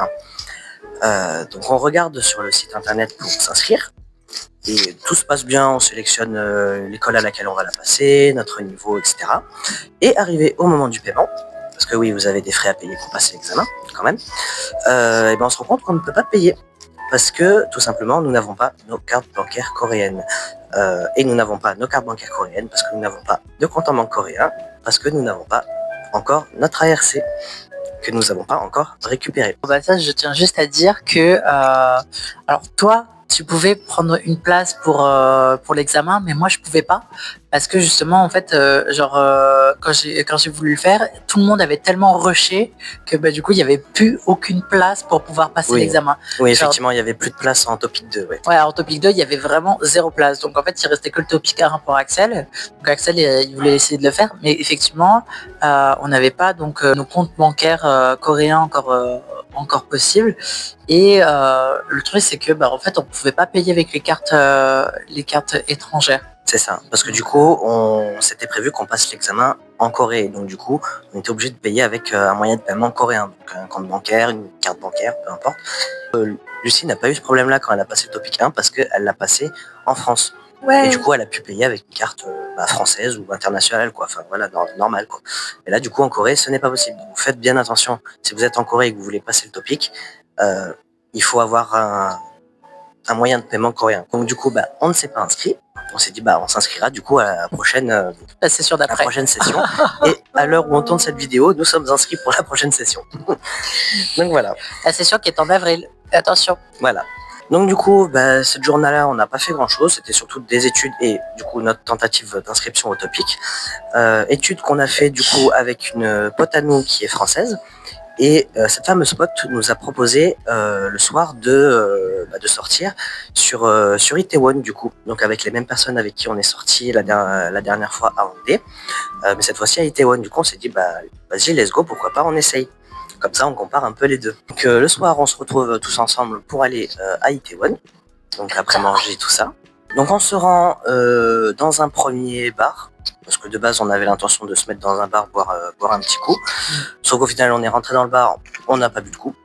1. Donc on regarde sur le site internet pour s'inscrire. Et tout se passe bien, on sélectionne l'école à laquelle on va la passer, notre niveau, etc. Et arrivé au moment du paiement, parce que oui, vous avez des frais à payer pour passer l'examen, quand même, et on se rend compte qu'on ne peut pas payer. Parce que, tout simplement, nous n'avons pas nos cartes bancaires coréennes. Et nous n'avons pas nos cartes bancaires coréennes parce que nous n'avons pas de compte en banque coréen, parce que nous n'avons pas encore notre ARC, que nous n'avons pas encore récupéré. Ça, je tiens juste à dire que, alors toi, tu pouvais prendre une place pour l'examen, mais moi je pouvais pas parce que justement en fait quand j'ai voulu le faire, tout le monde avait tellement rushé que du coup il y avait plus aucune place pour pouvoir passer l'examen. Oui, effectivement, il y avait plus de place en TOPIK 2. Ouais, en TOPIK 2, il y avait vraiment 0 place. Donc en fait, il restait que le TOPIK 1 pour Axel. Donc Axel, il voulait essayer de le faire, mais effectivement, on n'avait pas donc nos comptes bancaires coréens encore possible. Et le truc c'est que en fait on pouvait pas payer avec les cartes étrangères. C'est ça, parce que du coup on s'était prévu qu'on passe l'examen en Corée, donc du coup on était obligé de payer avec un moyen de paiement coréen, donc un compte bancaire, une carte bancaire, peu importe. Lucie n'a pas eu ce problème là quand elle a passé le TOPIK 1 parce qu'elle l'a passé en France. Ouais. Et du coup elle a pu payer avec une carte française ou internationale, quoi, enfin voilà, normal quoi. Et là du coup en Corée ce n'est pas possible, donc faites bien attention, si vous êtes en Corée et que vous voulez passer le TOPIK, il faut avoir un moyen de paiement coréen. Donc du coup on ne s'est pas inscrit. On s'est dit on s'inscrira du coup à la prochaine session d'après. La prochaine session. Et à l'heure où on tourne cette vidéo, nous sommes inscrits pour la prochaine session. Donc voilà. La session qui est en avril. Attention. Voilà. Donc du coup, cette journée-là, on n'a pas fait grand-chose. C'était surtout des études et du coup notre tentative d'inscription au TOPIK. Études qu'on a fait du coup avec une pote à nous qui est française. Et cette fameuse pote nous a proposé le soir de sortir sur Itaewon du coup, donc avec les mêmes personnes avec qui on est sorti la dernière fois à Hongdae, mais cette fois-ci à Itaewon. Du coup on s'est dit vas-y let's go, pourquoi pas, on essaye. Comme ça on compare un peu les deux. Donc le soir on se retrouve tous ensemble pour aller à Itaewon, donc après manger tout ça. Donc on se rend dans un premier bar. Parce que de base, on avait l'intention de se mettre dans un bar, boire un petit coup. Sauf qu'au final, on est rentré dans le bar, on n'a pas bu de coup.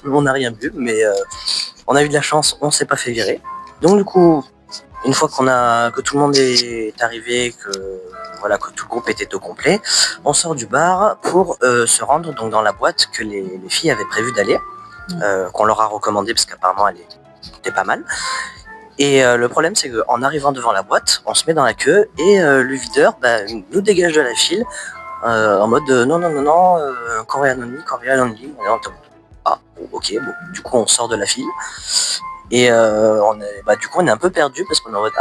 On n'a rien bu, mais on a eu de la chance, on s'est pas fait virer. Donc du coup, une fois que tout le monde est arrivé, que tout le groupe était au complet, on sort du bar pour se rendre donc dans la boîte que les filles avaient prévu d'aller, qu'on leur a recommandé parce qu'apparemment elle était pas mal. Et le problème c'est qu'en arrivant devant la boîte, on se met dans la queue et le videur nous dégage de la file en mode non, Korean only. Ah ok, bon, du coup on sort de la file et du coup on est un peu perdu parce qu'on est en mode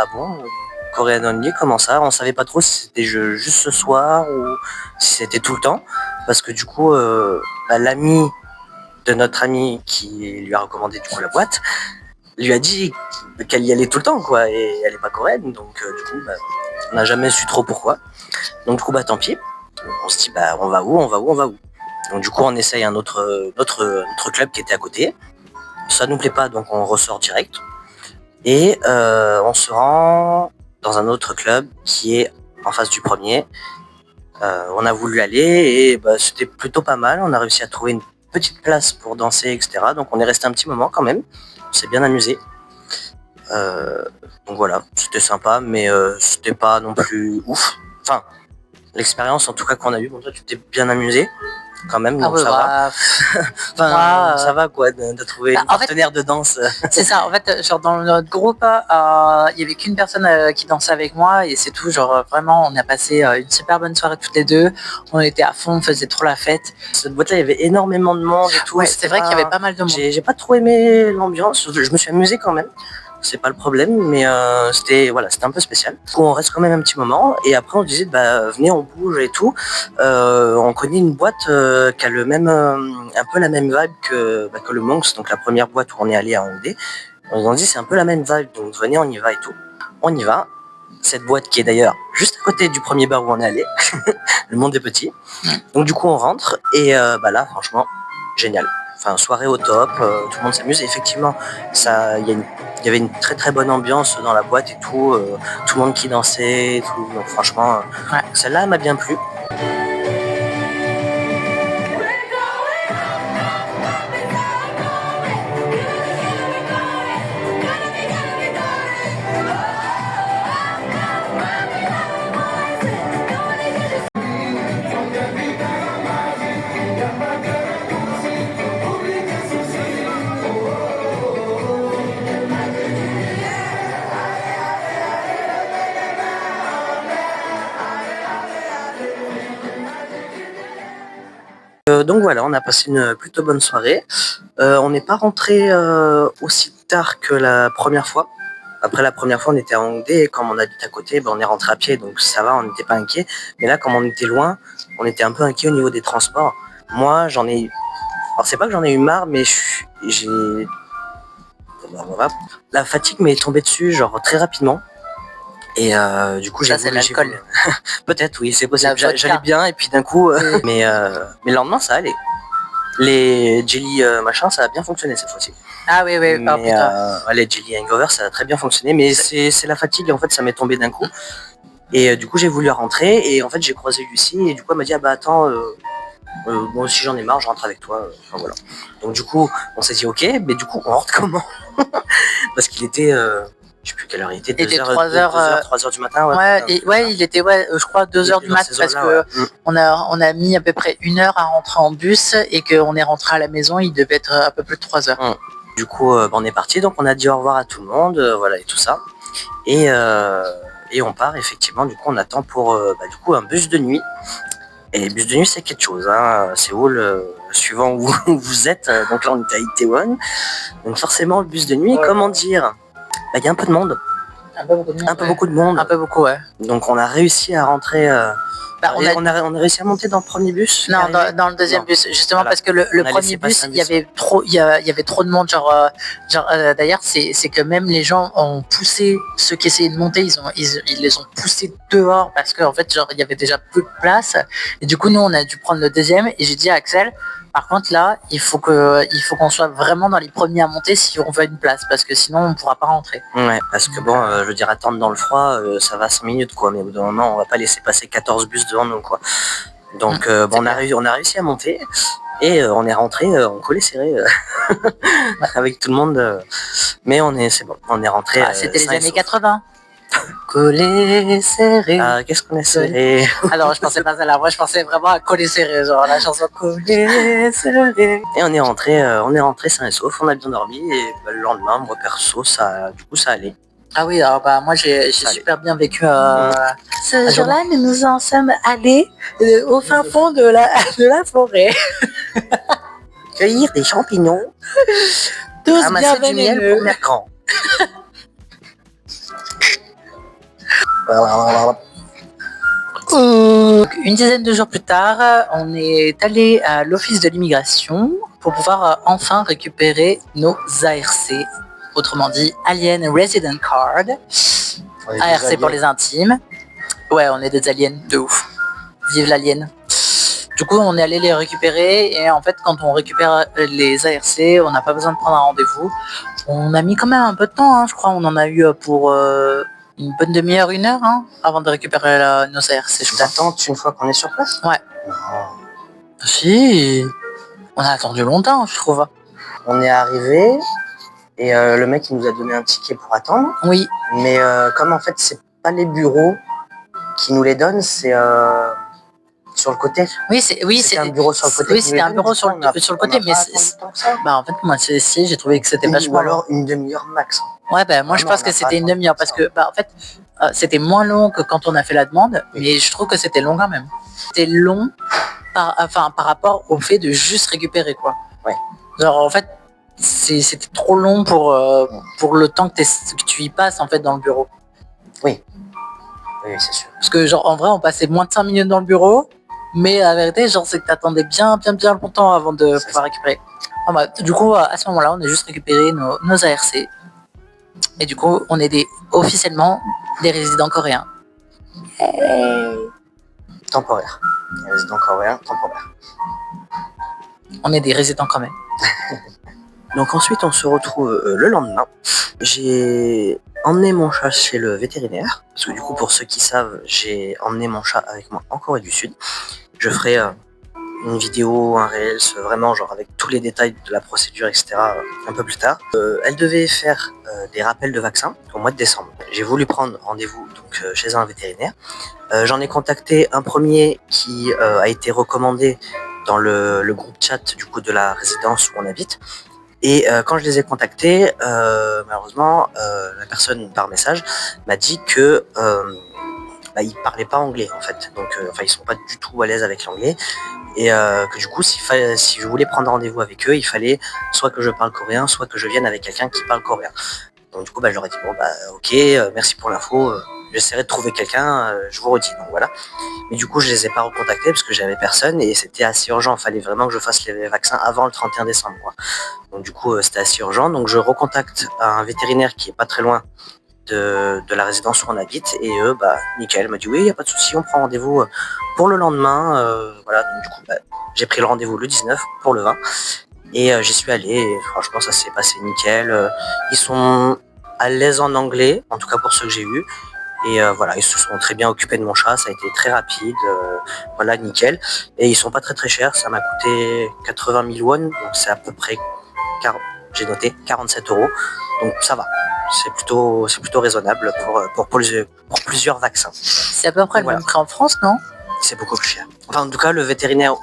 Korean only, comment ça? On savait pas trop si c'était juste ce soir ou si c'était tout le temps, parce que du coup l'ami de notre ami qui lui a recommandé du coup la boîte lui a dit qu'elle y allait tout le temps quoi, et elle est pas coréenne, donc du coup on n'a jamais su trop pourquoi. Donc du coup tant pis, on se dit on va où. Donc du coup on essaye un autre club qui était à côté, ça nous plaît pas, donc on ressort direct. Et on se rend dans un autre club qui est en face du premier. On a voulu aller et bah, c'était plutôt pas mal. On a réussi à trouver une petite place pour danser, etc. Donc on est resté un petit moment quand même. On s'est bien amusé. Donc voilà, c'était sympa, mais c'était pas non plus ouf. Enfin, l'expérience en tout cas qu'on a eue, bon, toi tu t'es bien amusé quand même, donc ça va. Enfin, moi, ça va quoi, de trouver un partenaire de danse. C'est ça, en fait, genre dans notre groupe, il y avait qu'une personne qui dansait avec moi et c'est tout. Genre vraiment, on a passé une super bonne soirée toutes les deux. On était à fond, on faisait trop la fête. Cette boîte-là, il y avait énormément de monde et tout. Ouais, c'est vrai qu'il y avait pas mal de monde. J'ai pas trop aimé l'ambiance. Je me suis amusé quand même. C'est pas le problème, mais c'était un peu spécial. Du coup, on reste quand même un petit moment et après on disait bah venez, on bouge et tout. On connaît une boîte qui a le même, un peu la même vibe que le Monks, donc la première boîte où on est allé à Hongdae. On dit c'est un peu la même vibe, donc venez, on y va et tout. On y va. Cette boîte qui est d'ailleurs juste à côté du premier bar où on est allé. Le monde est petit. Donc du coup on rentre et là franchement génial. Enfin, soirée au top, tout le monde s'amuse. Et effectivement, il y avait une très très bonne ambiance dans la boîte et tout. Tout le monde qui dansait et tout. Donc franchement, celle-là m'a bien plu. Donc voilà, on a passé une plutôt bonne soirée. On n'est pas rentré aussi tard que la première fois. Après la première fois, on était à Hongdae et comme on habite à côté, on est rentré à pied, donc ça va, on n'était pas inquiet. Mais là, comme on était loin, on était un peu inquiet au niveau des transports. Moi, j'en ai eu... Alors c'est pas que j'en ai eu marre, mais j'ai... La fatigue m'est tombée dessus, genre très rapidement. Et du coup, ça c'est l'alcool. Peut-être, oui, c'est possible. J'allais bien et puis d'un coup, mais le lendemain, ça allait. Les jelly machin, ça a bien fonctionné cette fois-ci. Ah oui, oui. Mais, les jelly hangover, ça a très bien fonctionné, mais c'est la fatigue. En fait, ça m'est tombé d'un coup. Et du coup, j'ai voulu rentrer et en fait, j'ai croisé Lucie et du coup, elle m'a dit ah bah attends. Moi aussi j'en ai marre, je rentre avec toi. Enfin, voilà. Donc du coup, on s'est dit ok, mais du coup, on rentre comment? Parce qu'il était, je sais plus quelle heure il était, 3h du matin. Il était, je crois 2h du matin parce que on a mis à peu près 1 heure à rentrer en bus et qu'on est rentré à la maison, il devait être un peu plus de 3 heures. Du coup, on est parti, donc on a dit au revoir à tout le monde, voilà et tout ça. Et on part effectivement, du coup on attend pour du coup un bus de nuit. Et les bus de nuit, c'est quelque chose, hein. Séoul, suivant où vous êtes, donc là on est à Itaewon. Donc forcément, le bus de nuit, comment dire, il y a un peu de monde. Un peu beaucoup de monde. Un peu beaucoup de monde. Un peu beaucoup, ouais. Donc on a réussi à rentrer... on a réussi à monter dans le premier bus? Non, dans le deuxième bus, justement voilà. Parce que le premier bus, il y avait trop de monde, d'ailleurs, c'est que même les gens ont poussé ceux qui essayaient de monter, ils les ont poussés dehors parce qu'en fait, il y avait déjà peu de place. Et du coup, nous, on a dû prendre le deuxième et j'ai dit à Axel, par contre, là, il faut qu'on soit vraiment dans les premiers à monter si on veut une place, parce que sinon, on ne pourra pas rentrer. Ouais, parce que bon, je veux dire, attendre dans le froid, ça va 5 minutes, quoi. Mais au bout d'un moment, on va pas laisser passer 14 bus devant nous, quoi. Donc, on a réussi à monter et on est rentré en collé serré avec tout le monde. Mais c'est bon, on est rentré. C'était les années 80. Collé serré. Ah, qu'est-ce qu'on est serré. Alors, je pensais pas à là. Moi, je pensais vraiment à Collé serré, genre la chanson Collé serré. Et on est rentré sain et sauf. On a bien dormi et le lendemain, moi perso, ça allait. Ah oui, alors moi j'ai super bien vécu. Ce jour-là, nous en sommes allés au fin fond de la forêt. Cueillir des champignons. Tous ramasser bien du miel pour mercredi. Une dizaine de jours plus tard, on est allé à l'office de l'immigration pour pouvoir enfin récupérer nos ARC, autrement dit Alien Resident Card. ARC pour les intimes. Ouais, on est des aliens de ouf. Vive l'alien. Du coup, on est allé les récupérer et en fait, quand on récupère les ARC, on n'a pas besoin de prendre un rendez-vous. On a mis quand même un peu de temps, hein, je crois. On en a eu pour une bonne demi-heure, 1 heure, hein, avant de récupérer nos ARC. Je crois. D'attente une fois qu'on est sur place? Ouais. Non. Si, on a attendu longtemps, je trouve. On est arrivé et le mec il nous a donné un ticket pour attendre. Oui. Mais comme en fait c'est pas les bureaux qui nous les donnent, c'est sur le côté. Oui, c'est un bureau sur le côté. Oui, c'était un bureau sur le côté, mais bah en fait moi si j'ai trouvé que c'était vachement. Ou alors une demi-heure max. Ouais, bah moi je pense que c'était une demi-heure parce que bah en fait c'était moins long que quand on a fait la demande, mais je trouve que c'était long quand même. C'était long par rapport au fait de juste récupérer quoi. Ouais. Genre en fait c'était trop long pour le temps que tu y passes en fait dans le bureau. Oui. Oui, c'est sûr. Parce que genre en vrai on passait moins de 5 minutes dans le bureau, mais la vérité genre c'est que t'attendais bien longtemps avant de pouvoir récupérer. Ah bah, du coup à ce moment-là on a juste récupéré nos ARC et du coup on est officiellement des résidents coréens. Temporaire. Résident coréen, temporaire. On est des résidents quand même. Donc ensuite on se retrouve le lendemain. J'ai emmené mon chat chez le vétérinaire. Parce que du coup pour ceux qui savent, j'ai emmené mon chat avec moi en Corée du Sud. Je ferai une vidéo, un réel, vraiment genre avec tous les détails de la procédure, etc. Un peu plus tard. Elle devait faire des rappels de vaccins au mois de décembre. J'ai voulu prendre rendez-vous donc chez un vétérinaire. J'en ai contacté un premier qui a été recommandé dans le groupe chat du coup de la résidence où on habite. Et quand je les ai contactés, malheureusement, la personne par message m'a dit que ils parlaient pas anglais en fait. Donc ils sont pas du tout à l'aise avec l'anglais. Et que du coup, si je voulais prendre rendez-vous avec eux, il fallait soit que je parle coréen, soit que je vienne avec quelqu'un qui parle coréen. Donc du coup, je leur ai dit bon ok, merci pour l'info. J'essaierai de trouver quelqu'un, je vous redis. Donc voilà. Mais du coup, je les ai pas recontactés parce que j'avais personne et c'était assez urgent. Il fallait vraiment que je fasse les vaccins avant le 31 décembre. Quoi. Donc du coup, c'était assez urgent. Donc je recontacte un vétérinaire qui est pas très loin de la résidence où on habite et eux, nickel, m'a dit oui, il n'y a pas de souci, on prend rendez-vous pour le lendemain. Voilà, donc du coup, j'ai pris le rendez-vous le 19 pour le 20 et j'y suis allé et franchement, ça s'est passé nickel. Ils sont à l'aise en anglais, en tout cas pour ceux que j'ai eus. Et voilà, ils se sont très bien occupés de mon chat, ça a été très rapide, voilà, nickel. Et ils sont pas très chers, ça m'a coûté 80 000 won, donc c'est à peu près, j'ai noté, 47 €. Donc ça va, c'est plutôt raisonnable pour plusieurs vaccins. C'est à peu près le même prix en France, non? C'est beaucoup plus cher. Enfin, en tout cas, le vétérinaire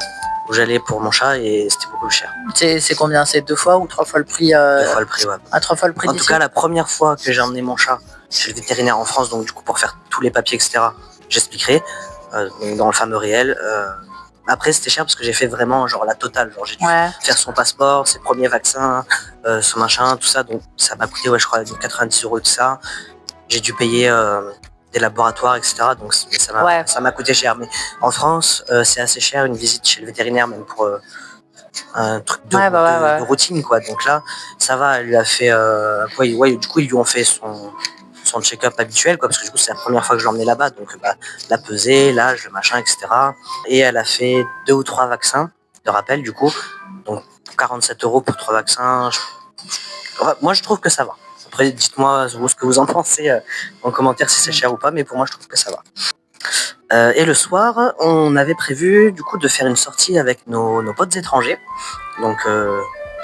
où j'allais pour mon chat, et c'était beaucoup plus cher. C'est combien? C'est 2 fois ou 3 fois le prix 2 fois le prix, ouais. À 3 fois le prix En tout cas, la première fois que j'ai emmené mon chat chez le vétérinaire en France, donc du coup pour faire tous les papiers, etc., j'expliquerai, dans le fameux réel. Après, c'était cher parce que j'ai fait vraiment genre la totale. Genre, j'ai dû faire son passeport, ses premiers vaccins, son machin, tout ça. Donc ça m'a coûté, je crois, 90 € tout ça. J'ai dû payer des laboratoires, etc. Donc ça m'a coûté cher. Mais en France, c'est assez cher une visite chez le vétérinaire, même pour un truc de routine, quoi. Donc là, ça va. Elle lui a fait, du coup, ils lui ont fait son check-up habituel, quoi, parce que du coup c'est la première fois que je l'emmenais là-bas, donc la pesée, l'âge, le machin, etc. Et elle a fait 2 ou 3 vaccins de rappel, du coup, donc 47 € pour 3 vaccins. Moi je trouve que ça va. Après dites-moi ce que vous en pensez en commentaire si c'est cher ou pas, mais pour moi je trouve que ça va. Et le soir, on avait prévu du coup de faire une sortie avec nos potes étrangers, donc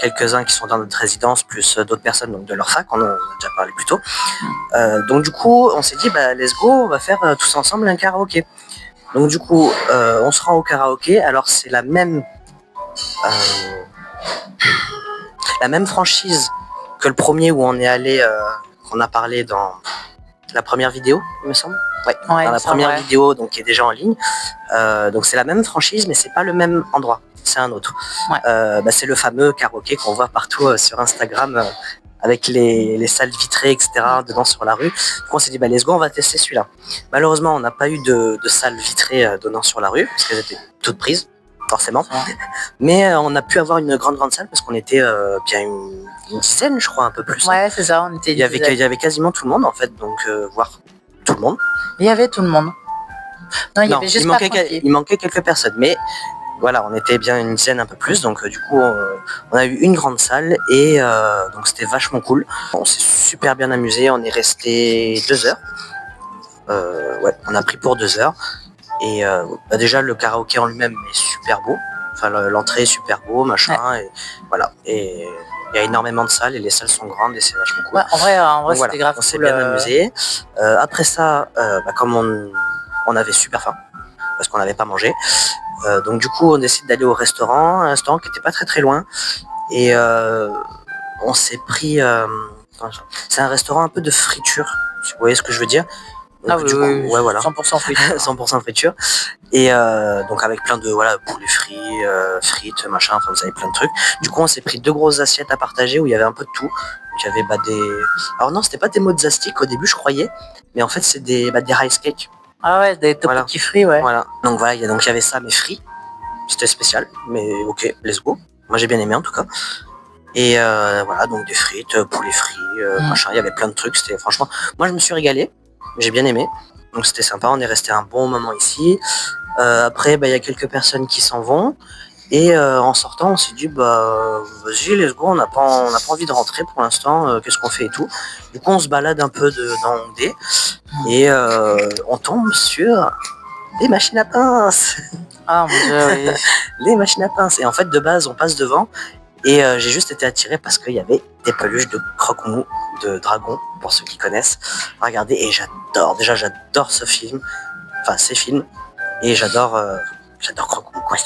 quelques-uns qui sont dans notre résidence, plus d'autres personnes donc de leur fac, on en a déjà parlé plus tôt. Donc du coup, on s'est dit, let's go, on va faire tous ensemble un karaoké. Donc du coup, on se rend au karaoké. Alors c'est la même franchise que le premier où on est allé, qu'on a parlé dans la première vidéo, il me semble. Ouais, dans la première vidéo, donc qui est déjà en ligne. Donc c'est la même franchise, mais c'est pas le même endroit. C'est un autre. C'est le fameux karaoké qu'on voit partout sur Instagram avec les salles vitrées, etc. dedans sur la rue. Donc on s'est dit, let's go, on va tester celui-là. Malheureusement, on n'a pas eu de salles vitrées donnant sur la rue, parce qu'elles étaient toutes prises, forcément. Mais on a pu avoir une grande salle, parce qu'on était bien une dizaine, je crois, un peu plus. Ouais, c'est ça, on était il y avait quasiment tout le monde, en fait, donc voire tout le monde. Il y avait tout le monde. Non, il y avait juste il manquait quelques personnes, mais Voilà, on était bien une dizaine, un peu plus, donc du coup on a eu une grande salle et donc c'était vachement cool. On s'est super bien amusé, on est resté 2 heures. Ouais, on a pris pour 2 heures. Et déjà le karaoké en lui-même est super beau. Enfin l'entrée est super beau, machin, et voilà. Et il y a énormément de salles et les salles sont grandes et c'est vachement cool. Ouais, en vrai Donc, c'était grave on s'est cool. bien amusé. Après ça, comme on avait super faim, parce qu'on n'avait pas mangé, donc du coup on décide d'aller au restaurant, un restaurant qui était pas très très loin. Et on s'est pris... c'est un restaurant un peu de friture, si vous voyez ce que je veux dire. Donc, Ah oui, du coup, oui, ouais, voilà. 100% friture. 100% friture. Et donc avec plein de poulet frit, frites, machin, enfin vous savez, plein de trucs. Du coup on s'est pris 2 grosses assiettes à partager où il y avait un peu de tout. Donc il y avait des... Alors non, c'était pas des mozzastiques au début je croyais, mais en fait c'est des rice cakes. Ah ouais, des tteokbokki frits, ouais. Voilà. Donc voilà, il y avait ça mais frits. C'était spécial, mais ok, let's go. Moi j'ai bien aimé en tout cas. Et voilà, donc des frites, poulet frit, machin, il y avait plein de trucs. C'était franchement, moi je me suis régalé, j'ai bien aimé. Donc c'était sympa, on est resté un bon moment ici. Après, il y a quelques personnes qui s'en vont. Et en sortant, on s'est dit, vas-y, let's go, on n'a pas envie de rentrer pour l'instant, qu'est-ce qu'on fait et tout. Du coup, on se balade un peu dans Hongdae et on tombe sur des machines à pince. Ah mon dieu, oui. Les machines à pince. Et en fait, de base, on passe devant. Et j'ai juste été attiré parce qu'il y avait des peluches de croque-mou, de dragon, pour ceux qui connaissent. Regardez, et j'adore ce film, enfin ces films, et j'adore croque-mou, quoi.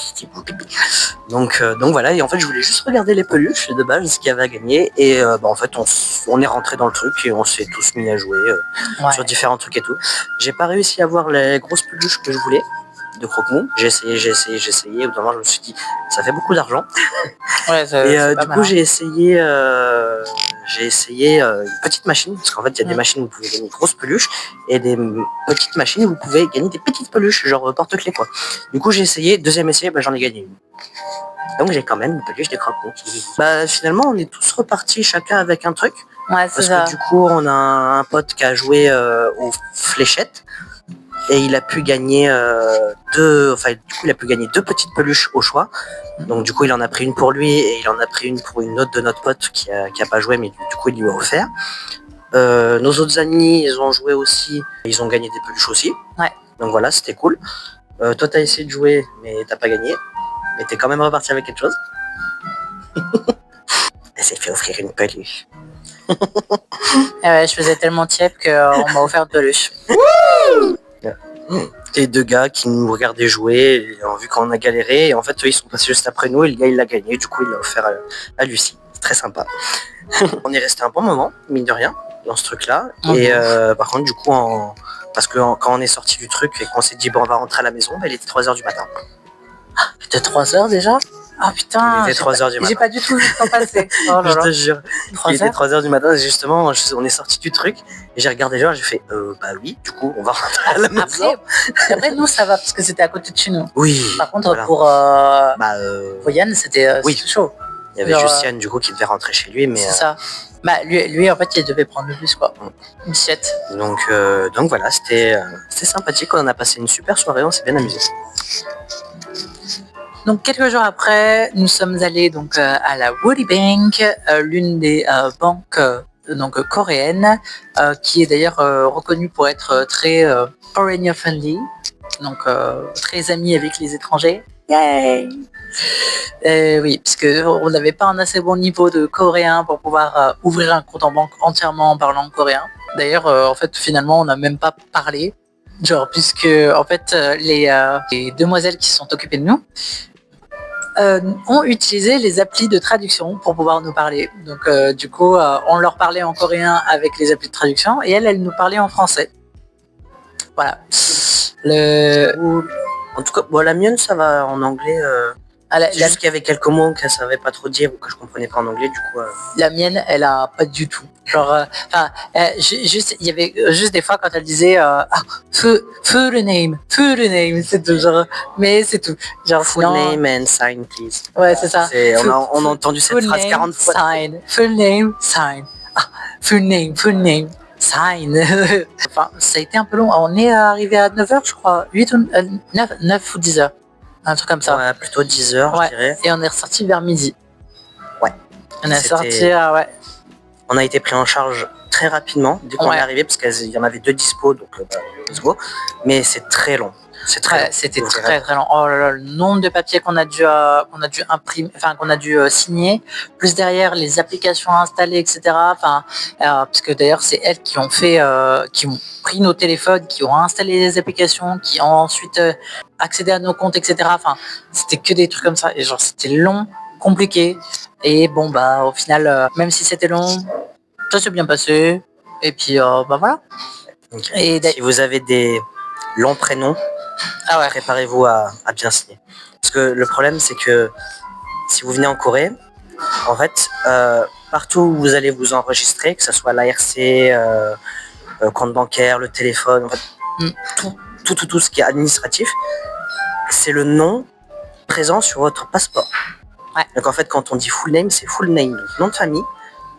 Donc voilà, et en fait je voulais juste regarder les peluches de base, ce qu'il y avait à gagner, et en fait on est rentré dans le truc et on s'est tous mis à jouer sur différents trucs et tout. J'ai pas réussi à avoir les grosses peluches que je voulais de croque-mou. J'ai essayé. Au bout d'un moment, je me suis dit, ça fait beaucoup d'argent. Ouais, Et du coup, j'ai essayé une petite machine, parce qu'en fait, il y a des machines où vous pouvez gagner des grosses peluches et des petites machines où vous pouvez gagner des petites peluches, genre porte-clés, quoi. Du coup, j'ai essayé. Deuxième essai, j'en ai gagné une. Donc, j'ai quand même une peluche de croque-mou. Finalement, on est tous repartis chacun avec un truc. Ouais, c'est Parce ça. que du coup, on a un pote qui a joué aux fléchettes. Et il a pu gagner deux petites peluches au choix. Donc du coup il en a pris une pour lui et il en a pris une pour une autre de notre pote qui a pas joué, mais du coup il lui a offert. Nos autres amis ils ont joué aussi, ils ont gagné des peluches aussi. Ouais. Donc voilà, c'était cool. Toi t'as essayé de jouer mais t'as pas gagné. Mais t'es quand même reparti avec quelque chose. Elle s'est fait offrir une peluche. Et ouais, je faisais tellement tiep qu'on m'a offert de peluche. Et 2 gars qui nous regardaient jouer et ont vu qu'on a galéré, et en fait eux ils sont passés juste après nous et le gars il l'a gagné, du coup il l'a offert à Lucie. C'est très sympa. On est resté un bon moment, mine de rien, dans ce truc là. Et par contre du coup parce que quand on est sorti du truc et qu'on s'est dit on va rentrer à la maison, il était 3h du matin. C'était 3 heures déjà? Ah putain, il était 3h du matin. J'ai pas du tout vu le temps passer. Oh là Je là. te jure. Il était 3h du matin, et justement on est sorti du truc et j'ai regardé l'heure, j'ai fait oui, du coup on va rentrer à la maison. Après nous ça va parce que c'était à côté de chez nous. Oui. Par contre voilà. pour Yann c'était oui. chaud. Il y avait juste Yann du coup qui devait rentrer chez lui, mais c'est ça. Lui en fait il devait prendre le bus quoi. Une siette. Donc voilà, c'était sympathique, on a passé une super soirée, on s'est bien amusé. Donc quelques jours après, nous sommes allés donc à la Woody Bank, l'une des banques donc coréennes, qui est d'ailleurs reconnue pour être très foreigner friendly, donc très amie avec les étrangers. Yay! Oui, parce que on n'avait pas un assez bon niveau de coréen pour pouvoir ouvrir un compte en banque entièrement en parlant coréen. D'ailleurs, en fait, finalement, on n'a même pas parlé, genre puisque en fait les demoiselles qui se sont occupées de nous ont utilisé les applis de traduction pour pouvoir nous parler. Donc du coup, on leur parlait en coréen avec les applis de traduction et elles nous parlaient en français. Voilà. En tout cas, la mienne, ça va en anglais. C'est juste qu'il y avait quelques mots qu'elle savait pas trop dire ou que je comprenais pas en anglais, du coup. La mienne, elle a pas du tout. Genre, juste, il y avait juste des fois quand elle disait full name, c'est tout genre, mais c'est tout. Genre Full name and sign, please. Ouais, c'est ça. On a entendu cette phrase 40 fois. Full name, sign. Full name, sign. Enfin, ça a été un peu long. On est arrivé à 9h, je crois. 9 ou 10h. un truc comme ça. Ouais, plutôt 10 heures, Ouais. je dirais. Et on est ressorti vers midi. Ouais. On est C'était- sorti, ouais. On a été pris en charge très rapidement dès qu'on Ouais. est arrivé parce qu'il y en avait 2 dispo, donc let's go. Mais c'est très long. C'est très Ouais, long. c'était Donc, très très long. Oh là là, le nombre de papiers qu'on a dû imprimer, enfin qu'on a dû signer, plus derrière les applications installées, etc. Enfin, parce que d'ailleurs c'est elles qui ont fait, qui ont pris nos téléphones, qui ont installé les applications, qui ont ensuite accédé à nos comptes, etc. Enfin, c'était que des trucs comme ça. Et genre c'était long, compliqué. Et bon bah au final, même si c'était long, ça s'est bien passé. Et puis bah voilà. ok. Et Si vous avez des longs prénoms, ah ouais. préparez-vous à bien signer. Parce que le problème, c'est que si vous venez en Corée, en fait, partout où vous allez vous enregistrer, que ce soit l'ARC, compte bancaire, le téléphone, en fait, tout ce qui est administratif, c'est le nom présent sur votre passeport. Ouais. Donc en fait, quand on dit full name, c'est full name, donc nom de famille,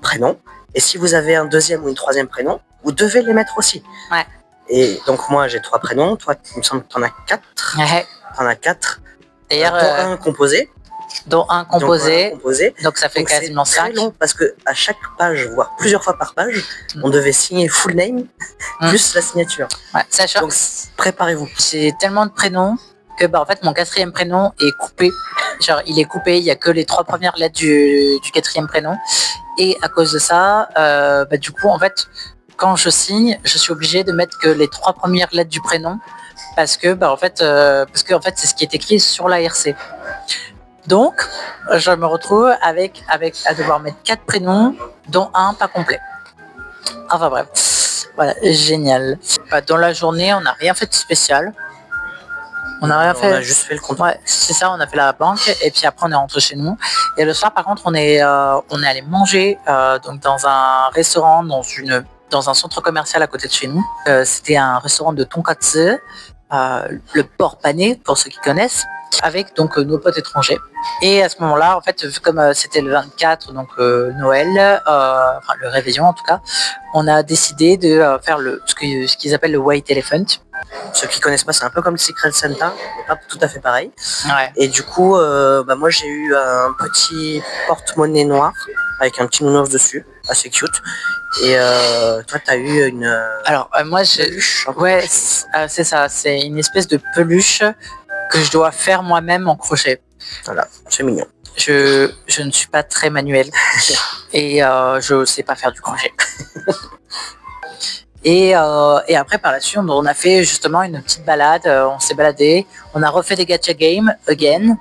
prénom. Et si vous avez un deuxième ou une troisième prénom, vous devez les mettre aussi. Ouais. Et donc moi, j'ai 3 prénoms. Toi, il me semble que tu en as 4. Ouais. T'en as 4. D'ailleurs, Dont un composé. dont un composé, donc ça fait Donc, c'est quasiment très 5. long parce que à chaque page, voire plusieurs fois par page, on devait signer full name plus la signature. Ouais, sachant Donc préparez-vous. j'ai tellement de prénoms que bah en fait mon 4e prénom est coupé. Genre il est coupé, il y a que les 3 premières lettres du 4e prénom. Et à cause de ça, bah du coup en fait quand je signe, je suis obligé de mettre que les 3 premières lettres du prénom parce que bah en fait c'est ce qui est écrit sur l'ARC. Donc je me retrouve avec à devoir mettre 4 prénoms dont un pas complet. Enfin bref. Voilà, génial. Dans la journée, on n'a rien fait de spécial. On n'a rien fait. On a juste fait le compte. Ouais, c'est ça, on a fait la banque et puis après on est rentré chez nous. Et le soir par contre on est allé manger donc dans un restaurant, dans un centre commercial à côté de chez nous. C'était un restaurant de tonkatsu, le porc pané pour ceux qui connaissent, avec donc nos potes étrangers. Et à ce moment-là, en fait, vu comme c'était le 24, donc Noël, enfin le réveillon en tout cas, on a décidé de faire ce qu'ils appellent le White Elephant. Ceux qui connaissent pas, c'est un peu comme le Secret Santa, mais pas tout à fait pareil. Ouais. Et du coup, moi j'ai eu un petit porte-monnaie noir avec un petit nounours dessus, assez cute. Et toi, t'as eu une Alors moi, peluche. ouais, c'est ça, c'est une espèce de peluche que je dois faire moi-même en crochet. Voilà, c'est mignon. Je ne suis pas très manuel et je sais pas faire du crochet. Et après par la suite on a fait justement une petite balade, on s'est baladé, on a refait des gacha games again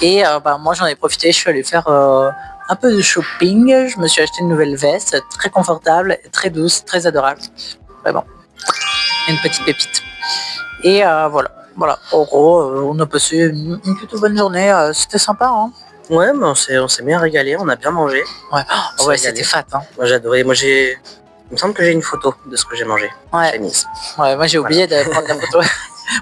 et moi j'en ai profité, je suis allé faire un peu de shopping, je me suis acheté une nouvelle veste très confortable, très douce, très adorable, vraiment une petite pépite. Et voilà, en gros on a passé une plutôt bonne journée, c'était sympa hein. Ouais, mais on s'est bien régalé, on a bien mangé. Ouais, On s'est ouais régalé. c'était fat hein. Moi j'ai adoré, il me semble que j'ai une photo de ce que j'ai mangé. Ouais. J'ai mise. Ouais, moi j'ai oublié de prendre la photo.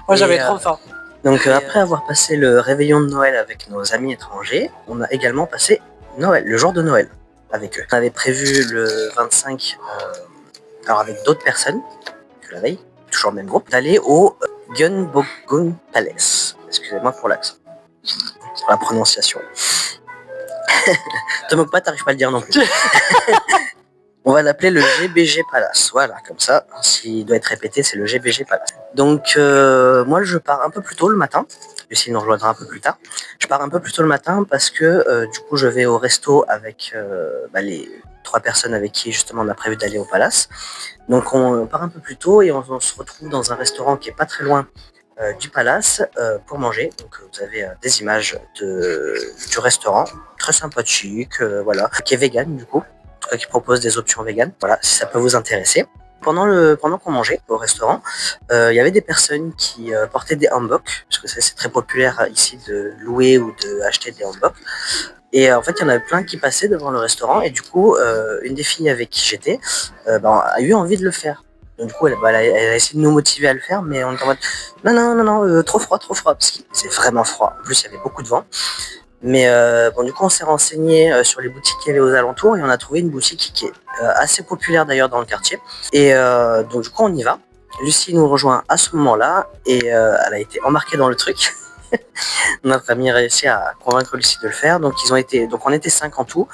Moi j'avais Et, trop faim. Donc Et, après avoir passé le réveillon de Noël avec nos amis étrangers, on a également passé Noël, le jour de Noël avec eux. On avait prévu le 25, alors avec d'autres personnes que la veille, toujours le même groupe, d'aller au Gyeongbokgung Palace. Excusez-moi pour l'accent, pour la prononciation. Te moque pas, t'arrives pas à le dire non plus. On va l'appeler le GBG Palace. Voilà, comme ça, s'il doit être répété, c'est le GBG Palace. Donc, moi, je pars un peu plus tôt le matin. Lucie nous rejoindra un peu plus tard. Je pars un peu plus tôt le matin parce que, du coup, je vais au resto avec les 3 personnes avec qui, justement, on a prévu d'aller au Palace. Donc, on part un peu plus tôt et on se retrouve dans un restaurant qui est pas très loin du Palace pour manger. Donc, vous avez des images du restaurant, très sympathique, voilà, qui est vegan, du coup. En tout cas qui propose des options véganes. Voilà, si ça peut vous intéresser. Pendant qu'on mangeait au restaurant, il y avait des personnes qui portaient des hanboks, parce que c'est très populaire ici de louer ou d'acheter des hanboks. Et en fait, il y en avait plein qui passaient devant le restaurant, et du coup, une des filles avec qui j'étais a eu envie de le faire. Donc du coup, elle a essayé de nous motiver à le faire, mais on était en mode non, trop froid, parce que c'est vraiment froid. En plus, il y avait beaucoup de vent. Mais du coup, on s'est renseigné sur les boutiques qui avaient aux alentours et on a trouvé une boutique qui est assez populaire d'ailleurs dans le quartier. Et donc du coup, on y va. Lucie nous rejoint à ce moment-là et elle a été embarquée dans le truc. Notre ami a réussi à convaincre Lucie de le faire. Donc on était 5 en tout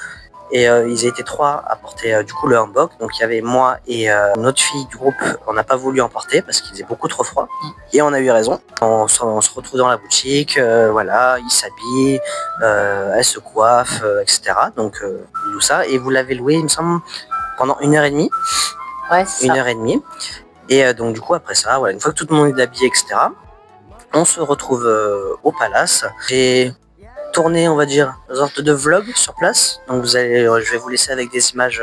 et ils étaient 3 à porter du coup le hanbok. Donc il y avait moi et une autre fille du groupe. On n'a pas voulu en porter parce qu'il faisait beaucoup trop froid et on a eu raison. On se retrouve dans la boutique, voilà, il s'habille, elle se coiffe, etc. Donc tout ça et vous l'avez loué, il me semble, pendant 1h30. Ouais, c'est ça. 1h30. Et donc du coup après ça, voilà, une fois que tout le monde est habillé, etc., on se retrouve au palace. J'ai tourné, on va dire, une sorte de vlog sur place. Donc je vais vous laisser avec des images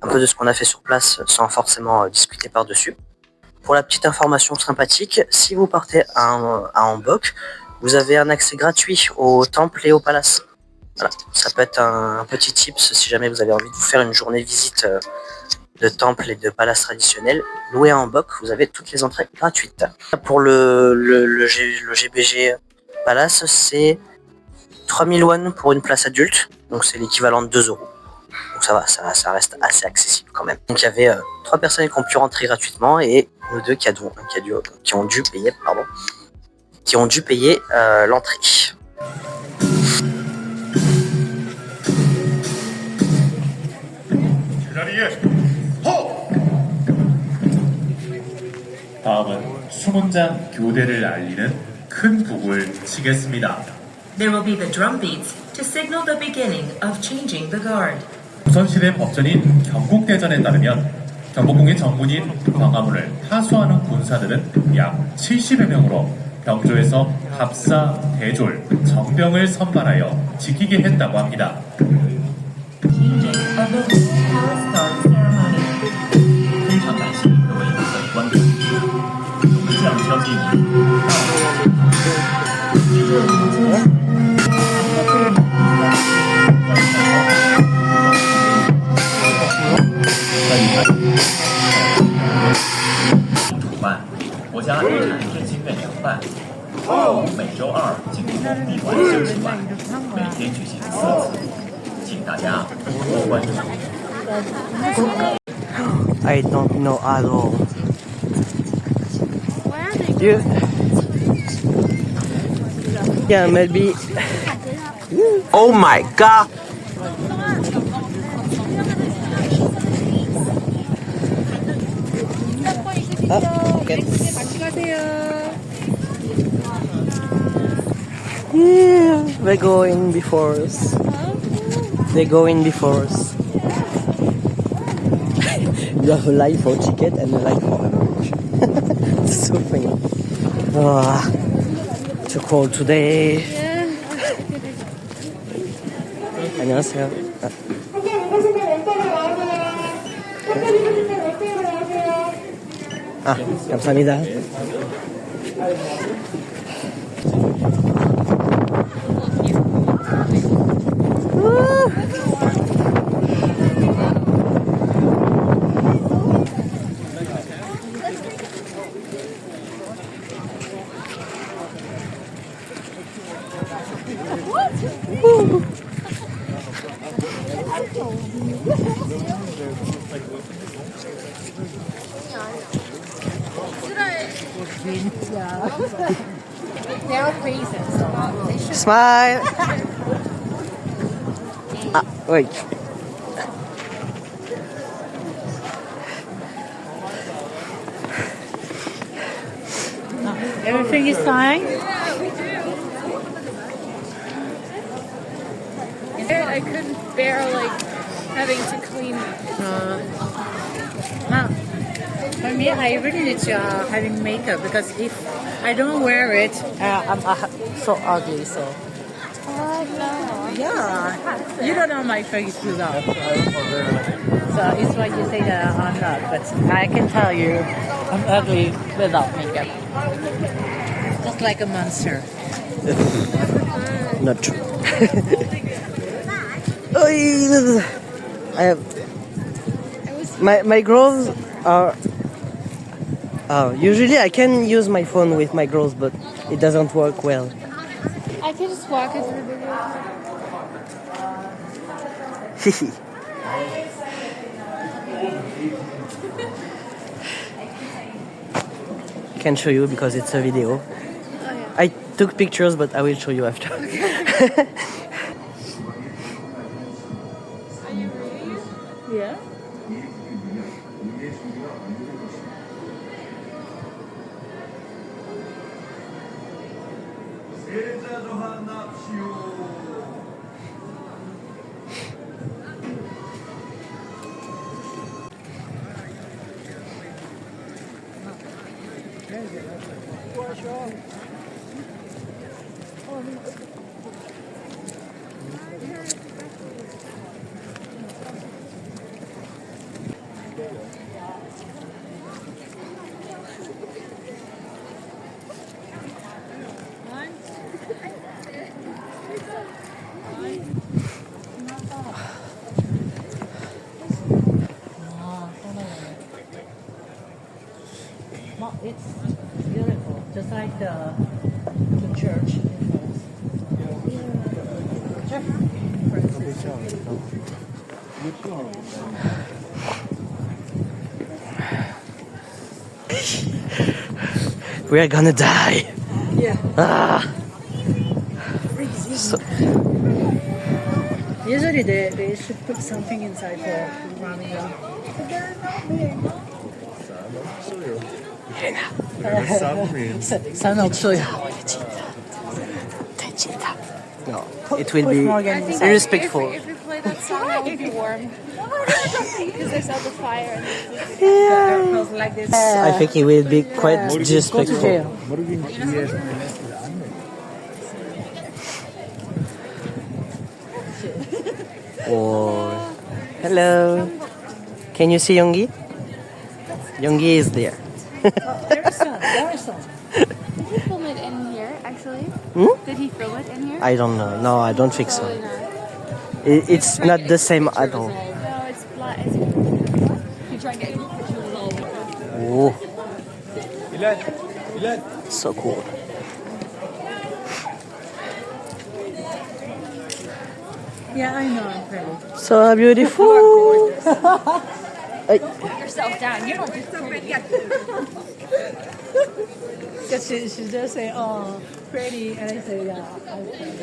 un peu de ce qu'on a fait sur place sans forcément discuter par-dessus. Pour la petite information sympathique, si vous partez à hanbok, vous avez un accès gratuit au temple et au palace. Voilà. Ça peut être un petit tips si jamais vous avez envie de vous faire une journée visite de temples et de palaces traditionnels. Loué à hanbok, vous avez toutes les entrées gratuites. Pour le GBG Palace, c'est 3000 won pour une place adulte, donc c'est l'équivalent de 2 euros. Donc ça va, ça reste assez accessible quand même. Donc il y avait 3 personnes qui ont pu rentrer gratuitement et nous deux qui ont dû payer l'entrée. 다음은 수문장 교대를 알리는 큰 북을 치겠습니다. There will be the drum beats to signal the beginning of changing the guard. 조선시대 법전인 경국대전에 따르면 경복궁의 정문인 광화문을 타수하는 군사들은 약 70여 명으로 병조에서 합사, 대졸, 정병을 선발하여 지키게 했다고 합니다. Changing of the palace guard ceremony. 非常感谢各位友人的关注，我们将交给主办国家遗产振兴院承办，每周2进行闭馆休息晚，每天举行4次，请大家多多关注。 I don't know at all. Yeah, maybe. Oh my god! Yeah, they go in before us. They go in before us. You have a line for ticket and a line for average. It's so funny. Too cold today. 안녕하세요. 감사합니다. They're crazy, so they should. Smile. Wait. Everything is fine. I couldn't bear having to clean them. For me, I really need to having makeup because if I don't wear it, I'm so ugly. So yeah, you don't know my face without. So it's why you say that I'm not. But I can tell you, I'm ugly without makeup. Just like a monster. Not true. I have my girls are. Usually I can use my phone with my girls, but it doesn't work well. I can just walk into the video. can't show you because it's a video. I took pictures, but I will show you after. Are you reading? Yeah. Well, it's beautiful, just like the church in France. We are gonna die. Yeah. Ah. Usually they should put something inside for running around. 산 없어요. No, it will be I irrespectful. If we play that song, that would be warm. Because there's all the fire and Like this. I think it will be quite disrespectful. Oh, hello. Can you see Yonggi? Yonggi is there. There is some. Did he film it in here, actually? Did he film it in here? I don't know. No, I don't think so. Probably not. It's not the same at all. No, it's black. You try and get a good picture of it all. Oh, so cool. Yeah, I know. I'm pretty. So beautiful. Put yourself down. You're not just pretty. Because she just say, "Oh, pretty," and I say, "Yeah, I'm pretty."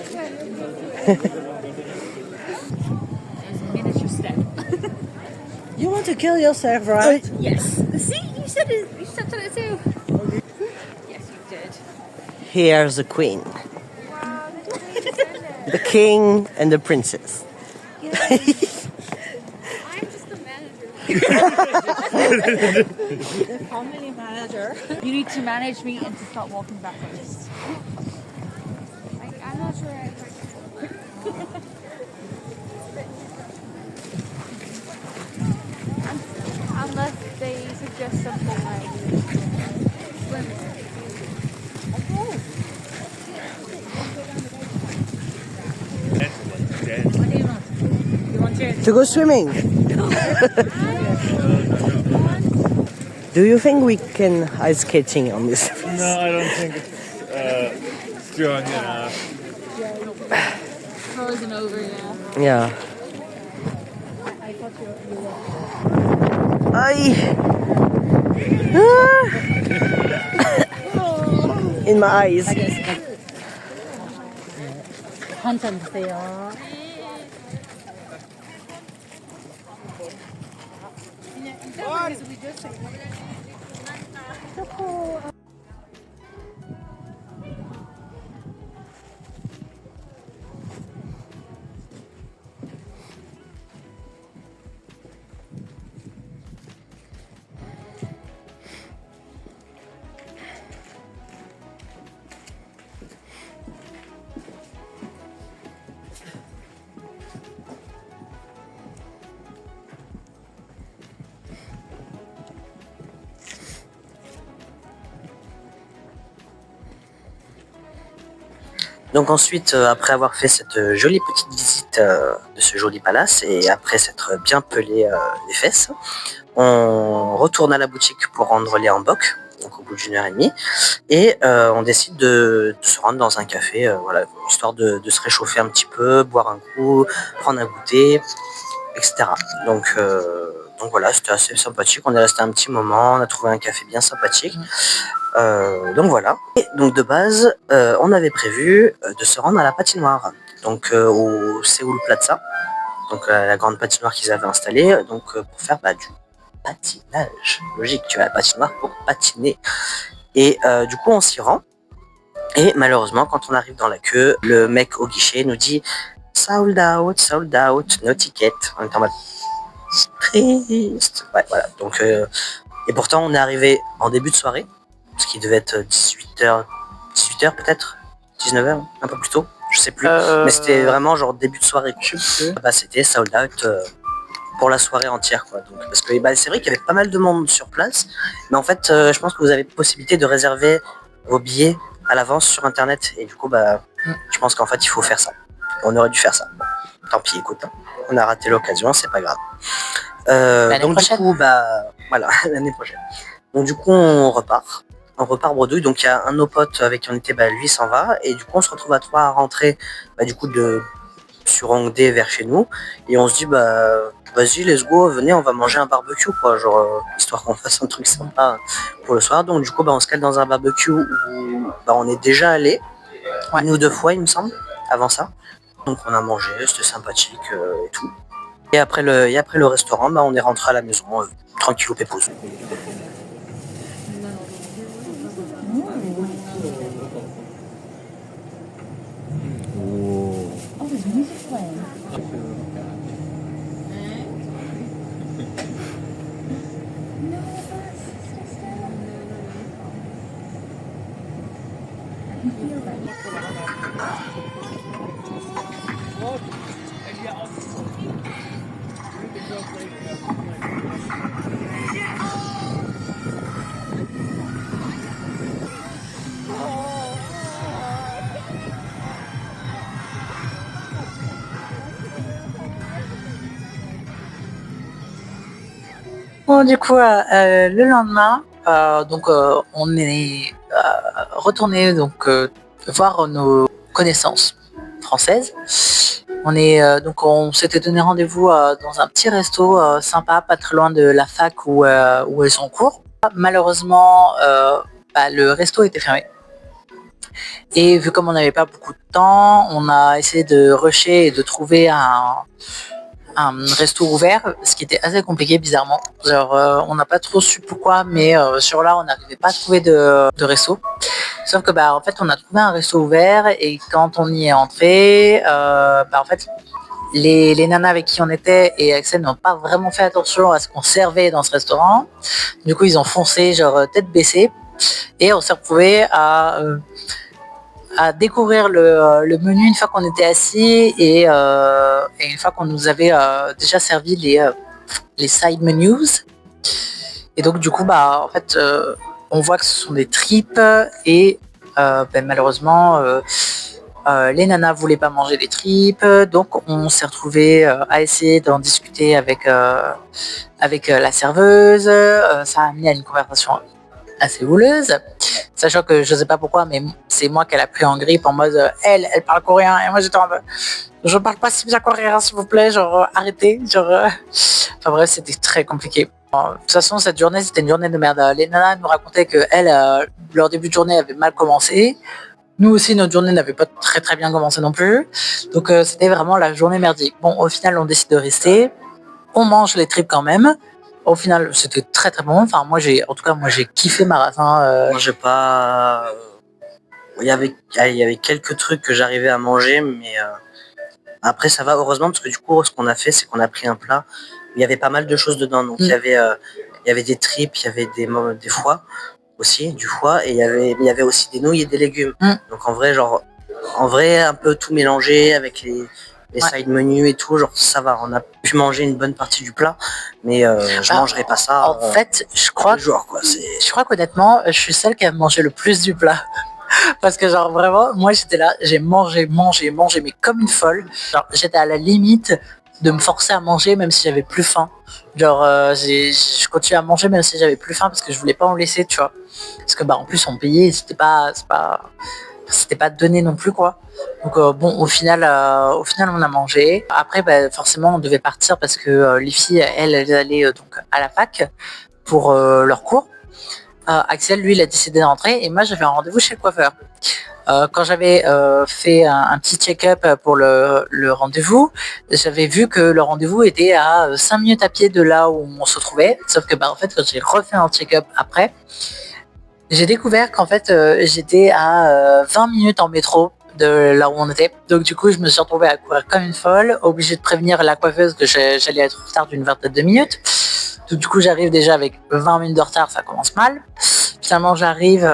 There's a miniature step. You want to kill yourself, right? Yes. See, you said it. You said it too. Yes, you did. Here's the queen, the king, and the princess. I'm just the manager. The family manager. You need to manage me and to start walking backwards. I'm not sure I Unless they suggest something like swimming. What do you want? You want to? To go swimming. Do you think we can ice skating on this? No, I don't think it's strong enough. Frozen over, yeah. Yeah. I thought you were. In my eyes. 한잔 드세요. Donc ensuite, après avoir fait cette jolie petite visite de ce joli palace et après s'être bien pelé les fesses, on retourne à la boutique pour rendre les hanboks, donc au bout d'1h30, et on décide de se rendre dans un café, voilà, histoire de se réchauffer un petit peu, boire un coup, prendre un goûter, etc. Donc voilà, c'était assez sympathique. On est resté un petit moment, on a trouvé un café bien sympathique. Donc voilà. Et donc de base, on avait prévu de se rendre à la patinoire, donc au Seoul Plaza, donc la grande patinoire qu'ils avaient installée, donc pour faire du patinage. Logique, tu as la patinoire pour patiner. Et du coup, on s'y rend. Et malheureusement, quand on arrive dans la queue, le mec au guichet nous dit sold out, no ticket. On est en mode triste. Ouais, voilà. Donc, et pourtant, on est arrivé en début de soirée, ce qui devait être 18h peut-être, 19h, un peu plus tôt, je sais plus. Mais c'était vraiment genre début de soirée. Bah, c'était sold out pour la soirée entière, quoi. Donc, parce que bah, c'est vrai qu'il y avait pas mal de monde sur place, mais en fait, je pense que vous avez possibilité de réserver vos billets à l'avance sur internet, et du coup, bah, je pense qu'en fait, il faut faire ça. On aurait dû faire ça. Tant pis, écoute, hein. On a raté l'occasion, c'est pas grave. Donc du coup, bah voilà, l'année prochaine. Donc du coup, on repart bredouille. Donc il y a un de nos potes avec qui on était, bah, lui s'en va, et du coup on se retrouve à 3 à rentrer, bah, du coup sur Hongdae vers chez nous, et on se dit bah vas-y, let's go, venez, on va manger un barbecue, quoi, genre histoire qu'on fasse un truc sympa pour le soir. Donc du coup, bah on se cale dans un barbecue où bah, on est déjà allé, une ou deux fois il me semble, avant ça. Donc on a mangé, c'était sympathique et tout. Et après le restaurant, bah, on est rentré à la maison, tranquille au pépouze. Bon, du coup, le lendemain, on est retourné voir nos connaissances françaises. On s'était donné rendez-vous dans un petit resto sympa, pas très loin de la fac où elles sont en cours. Malheureusement, le resto était fermé. Et vu comme on n'avait pas beaucoup de temps, on a essayé de rusher et de trouver un resto ouvert, ce qui était assez compliqué bizarrement. On n'a pas trop su pourquoi, mais sur là on n'arrivait pas à trouver de resto. Sauf que en fait on a trouvé un resto ouvert, et quand on y est entré, en fait les nanas avec qui on était et Axel n'ont pas vraiment fait attention à ce qu'on servait dans ce restaurant. Du coup ils ont foncé tête baissée, et on s'est retrouvé à découvrir le menu une fois qu'on était assis, et une fois qu'on nous avait déjà servi les side menus. Et donc du coup en fait on voit que ce sont des tripes, et malheureusement les nanas voulaient pas manger les tripes, donc on s'est retrouvé à essayer d'en discuter avec la serveuse. Ça a amené à une conversation assez houleuse, sachant que je sais pas pourquoi, mais c'est moi qu'elle a pris en grippe en mode elle parle coréen, et moi j'étais en mode je parle pas si bien coréen, s'il vous plaît, arrêtez, enfin bref, c'était très compliqué. De toute façon, cette journée c'était une journée de merde. Les nanas nous racontaient que leur début de journée avait mal commencé. Nous aussi, notre journée n'avait pas très très bien commencé non plus, donc c'était vraiment la journée merdique. Bon, au final on décide de rester, on mange les tripes quand même. Au final, c'était très très bon. Enfin, moi j'ai kiffé ma race. Moi, j'ai pas. Il y avait quelques trucs que j'arrivais à manger, mais après ça va, heureusement, parce que du coup, ce qu'on a fait, c'est qu'on a pris un plat où il y avait pas mal de choses dedans. Donc il y avait des tripes, il y avait des foies aussi, du foie, et il y avait aussi des nouilles et des légumes. Donc en vrai, un peu tout mélangé avec les side menus et tout, ça va, on a pu manger une bonne partie du plat, mais je mangerai pas ça en fait, je crois qu'honnêtement je suis celle qui a mangé le plus du plat. Parce que vraiment, moi j'étais là, j'ai mangé, mais comme une folle. J'étais à la limite de me forcer à manger même si j'avais plus faim. Je continuais à manger même si j'avais plus faim, parce que je voulais pas en laisser, tu vois. Parce que en plus on payait, c'était pas donné non plus, quoi. Donc au final on a mangé. Après forcément on devait partir parce que les filles elles allaient donc à la fac pour leur cours. Axel, lui, il a décidé d'entrer et moi, j'avais un rendez-vous chez le coiffeur. Quand j'avais fait un petit check-up pour le rendez-vous, j'avais vu que le rendez-vous était à 5 minutes à pied de là où on se trouvait. Sauf que en fait, quand j'ai refait un check-up après, j'ai découvert qu'en fait, j'étais à 20 minutes en métro de là où on était. Donc du coup, je me suis retrouvée à courir comme une folle, obligée de prévenir la coiffeuse que j'allais être en retard d'une vingtaine de minutes. Donc du coup, j'arrive déjà avec 20 minutes de retard, ça commence mal. Finalement, j'arrive,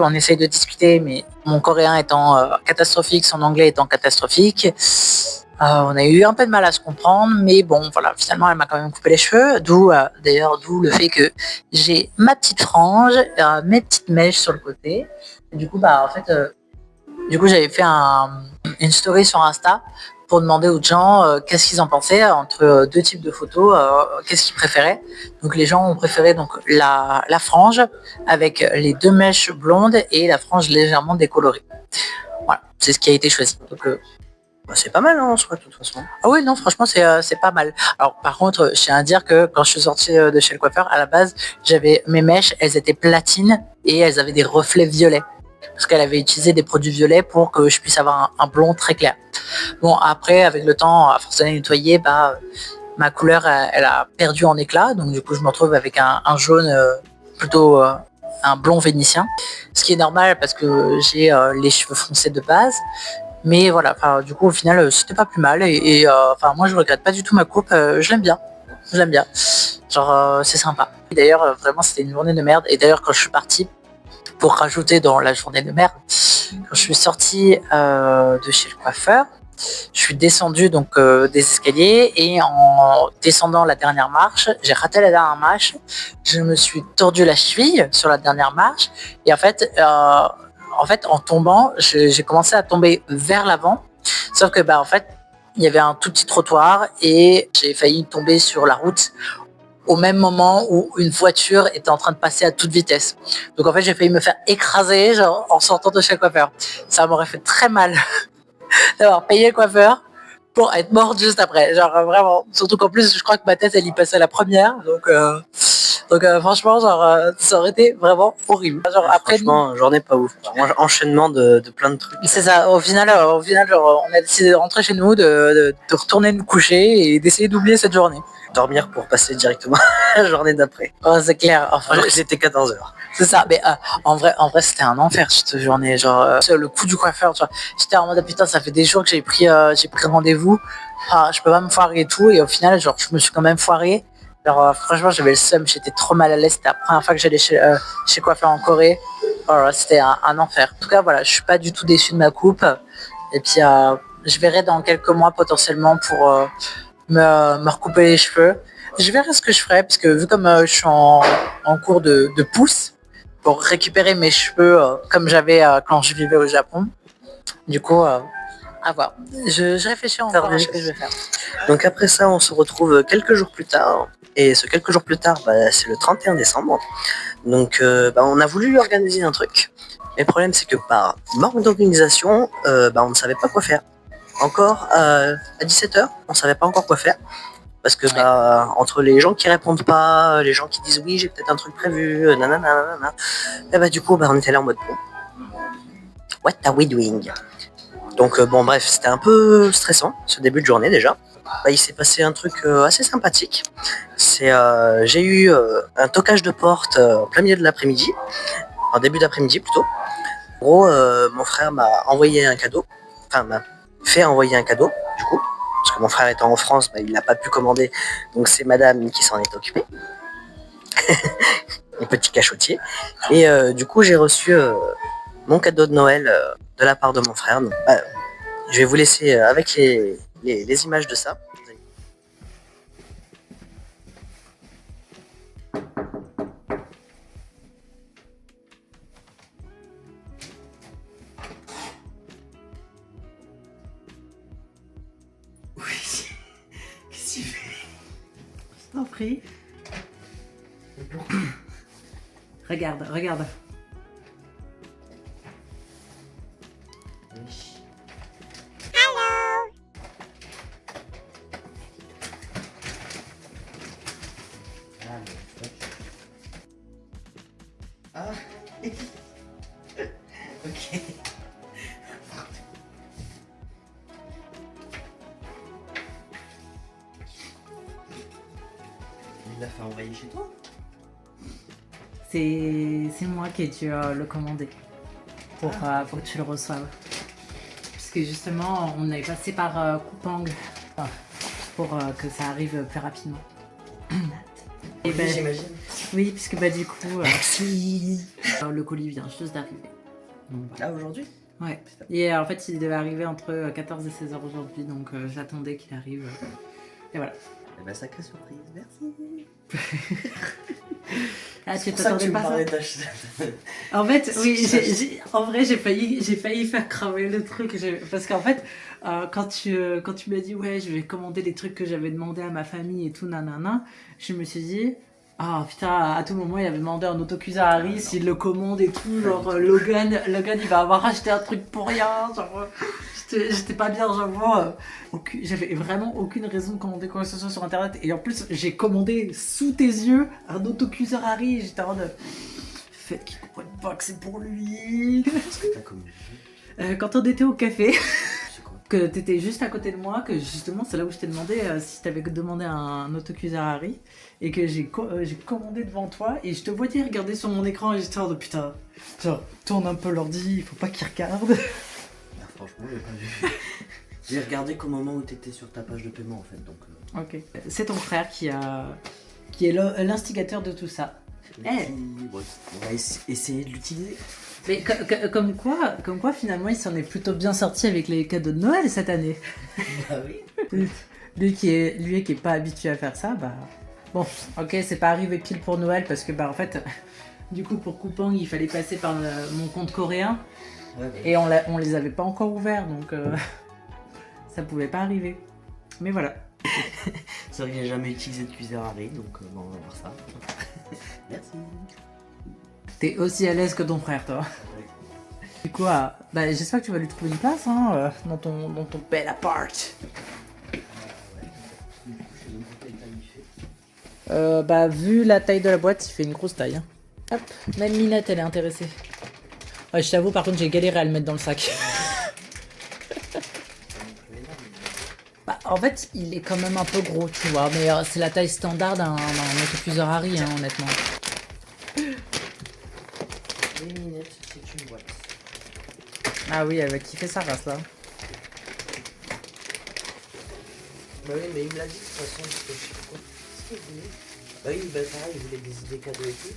on essaye de discuter, mais mon coréen étant catastrophique, son anglais étant catastrophique, on a eu un peu de mal à se comprendre, mais bon, voilà, finalement, elle m'a quand même coupé les cheveux, d'où le fait que j'ai ma petite frange, mes petites mèches sur le côté. Et du coup, j'avais fait une story sur Insta pour demander aux gens qu'est-ce qu'ils en pensaient entre deux types de photos, qu'est-ce qu'ils préféraient. Donc les gens ont préféré donc la frange avec les deux mèches blondes et la frange légèrement décolorée. Voilà, c'est ce qui a été choisi. Donc c'est pas mal en soi de toute façon. Ah oui, non, franchement, c'est pas mal. Alors par contre, je tiens à dire que quand je suis sortie de chez le coiffeur, à la base, j'avais mes mèches, elles étaient platines et elles avaient des reflets violets. Parce qu'elle avait utilisé des produits violets pour que je puisse avoir un blond très clair. Bon, après, avec le temps, à force de les nettoyer, ma couleur, elle a perdu en éclat. Donc du coup, je me retrouve avec un jaune plutôt un blond vénitien. Ce qui est normal parce que j'ai les cheveux foncés de base. Mais voilà, du coup, au final, c'était pas plus mal. Et moi, je regrette pas du tout ma coupe. Je l'aime bien. Je l'aime bien. Genre, c'est sympa. Et d'ailleurs, vraiment, c'était une journée de merde. Et d'ailleurs, quand je suis partie, pour rajouter dans la journée de merde, quand je suis sortie de chez le coiffeur, je suis descendue donc des escaliers et en descendant la dernière marche, j'ai raté la dernière marche, je me suis tordu la cheville sur la dernière marche et en fait en tombant, j'ai commencé à tomber vers l'avant, sauf que en fait il y avait un tout petit trottoir et j'ai failli tomber sur la route au même moment où une voiture était en train de passer à toute vitesse. Donc en fait, j'ai failli me faire écraser genre, en sortant de chez le coiffeur. Ça m'aurait fait très mal d'avoir payé le coiffeur pour être morte juste après. Genre vraiment. Surtout qu'en plus, je crois que ma tête, elle y passait la première. Donc franchement, ça aurait été vraiment horrible. Genre, après, franchement, journée pas ouf. Enchaînement de plein de trucs. C'est ça. Au final, genre, on a décidé de rentrer chez nous, de retourner nous coucher et d'essayer d'oublier cette journée. Dormir pour passer directement à la journée d'après. Oh, c'est clair. Enfin, c'était 14h. C'est ça, mais en vrai c'était un enfer cette journée. Genre le coup du coiffeur, tu vois. J'étais en mode putain, ça fait des jours que j'ai pris rendez-vous. Je peux pas me foirer et tout, et au final, genre, je me suis quand même foiré. Genre franchement, j'avais le seum, j'étais trop mal à l'aise. C'était la première fois que j'allais chez coiffeur en Corée. Alors, c'était un enfer. En tout cas, voilà, je suis pas du tout déçu de ma coupe. Et puis je verrai dans quelques mois potentiellement pour me recouper les cheveux. Je verrai ce que je ferai, parce que vu comme je suis en cours de pouce pour récupérer mes cheveux comme j'avais quand je vivais au Japon. Du coup, à voir. Je réfléchis encore à ce que je vais faire. Donc après ça, on se retrouve quelques jours plus tard. Et ce quelques jours plus tard, c'est le 31 décembre. Donc on a voulu organiser un truc. Mais le problème, c'est que par manque d'organisation, on ne savait pas quoi faire. Encore à 17h, on savait pas encore quoi faire. Parce que entre les gens qui répondent pas, les gens qui disent oui, j'ai peut-être un truc prévu, nanana, et du coup, on était là en mode bon. What are we doing? Donc bref, c'était un peu stressant ce début de journée déjà. Il s'est passé un truc assez sympathique. J'ai eu un toquage de porte en plein milieu de l'après-midi, en début d'après-midi plutôt. En gros, mon frère m'a envoyé un cadeau, enfin m'a fait envoyer un cadeau du coup, parce que mon frère étant en France, il n'a pas pu commander, donc c'est madame qui s'en est occupée. Les petits cachotiers. Et du coup, j'ai reçu mon cadeau de Noël de la part de mon frère. Donc, je vais vous laisser avec les images de ça. Oui. Qu'est-ce que tu fais? Je t'en prie. Regarde, regarde. l'as fait envoyer chez toi? C'est moi qui ai dû le commander pour que tu le reçoives. Parce que justement, on avait passé par Coupang pour que ça arrive plus rapidement. Et Oui, j'imagine. oui, puisque bah du coup, merci. Le colis vient juste d'arriver. Là, aujourd'hui? Ouais. Et en fait, il devait arriver entre 14 et 16 heures aujourd'hui, donc j'attendais qu'il arrive. Et voilà. Eh ben, sacrée surprise, merci. Ah, tu C'est pour ça que t'attendais tu me pas parlais ça? d'acheter. En fait, oui, en vrai, j'ai failli faire cramer le truc. Parce qu'en fait, quand tu m'as dit, ouais, je vais commander les trucs que j'avais demandé à ma famille et tout, nanana, je me suis dit, ah putain, à tout moment, il avait demandé un autocuiseur à riz, s'il le commande et tout. Genre, Logan, il va avoir acheté un truc pour rien. Genre, j'étais pas bien, j'avoue. J'avais vraiment aucune raison de commander quoi que ce soit sur internet. Et en plus, j'ai commandé sous tes yeux un autocuiseur à riz. J'étais en mode. Faites qu'il comprenne pas que c'est pour lui. Qu'est-ce que t'as commandé? Quand on était au café, C'est quoi? que t'étais juste à côté de moi, que justement c'est là où je t'ai demandé si t'avais demandé un autocuiseur à riz, et que j'ai commandé devant toi, et je te voyais regarder sur mon écran, et j'étais en mode putain, genre tourne un peu l'ordi, il faut pas qu'il regarde. Ah, franchement, j'ai pas vu. J'ai regardé qu'au moment où t'étais sur ta page de paiement en fait, donc. Ok. C'est ton frère qui est l'instigateur de tout ça. Ouais, on va essayer de l'utiliser. Mais comme quoi finalement il s'en est plutôt bien sorti avec les cadeaux de Noël cette année. Bah oui. Lui qui est pas habitué à faire ça, bah bon, ok, c'est pas arrivé pile pour Noël parce que bah en fait, du coup pour Coupang il fallait passer par mon compte coréen et on les avait pas encore ouverts donc ça pouvait pas arriver. Mais voilà. C'est vrai que j'ai jamais utilisé de cuiseur à riz, donc bon, on va voir ça. Merci. T'es aussi à l'aise que ton frère, toi. Ouais. Du coup, bah, j'espère que tu vas lui trouver une place hein, dans ton bel appart. Bah, vu la taille de la boîte, il fait une grosse taille. Hein. Hop, même Minette, elle est intéressée. Ouais, je t'avoue, par contre, j'ai galéré à le mettre dans le sac. Bah, en fait, il est quand même un peu gros, tu vois, mais c'est la taille standard d'un autocuiseur à riz, hein, honnêtement. Les minettes, c'est une boîte. Ah oui, elle va kiffer sa race, là. Bah oui, mais il me l'a dit de toute façon, parce que je sais pas quoi. Qu'est-ce qu'il voulait? Bah oui, bah pareil, il voulait des idées cadeaux et tout.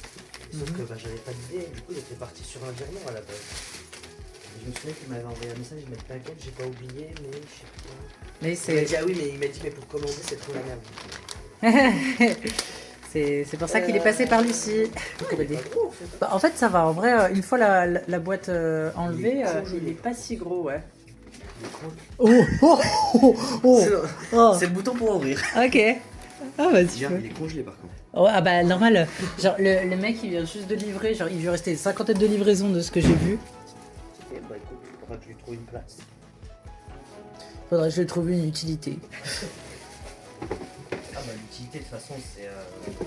Sauf que bah j'avais pas d'idée, du coup il était parti sur un virement à la base. Et je me souviens qu'il m'avait envoyé un message, il m'a dit t'inquiète, j'ai pas oublié, mais je sais pas. Mais Il m'a dit ah oui, mais il m'a dit mais pour commander c'est trop la merde. c'est pour ça qu'il est passé par Lucie. Bah, en fait, ça va. En vrai, une fois la boîte enlevée, il est pas si gros, ouais. C'est le bouton pour ouvrir. Ok. Ah bah si. Il est congelé par contre. Oh, ah bah normal. Genre le mec il vient juste de livrer. Genre il lui restait 50 de livraison de ce que j'ai vu. Ok, bah écoute, il faudra que je lui trouve une place. Faudrait que je lui trouve une utilité. Ah bah l'utilité de toute façon c'est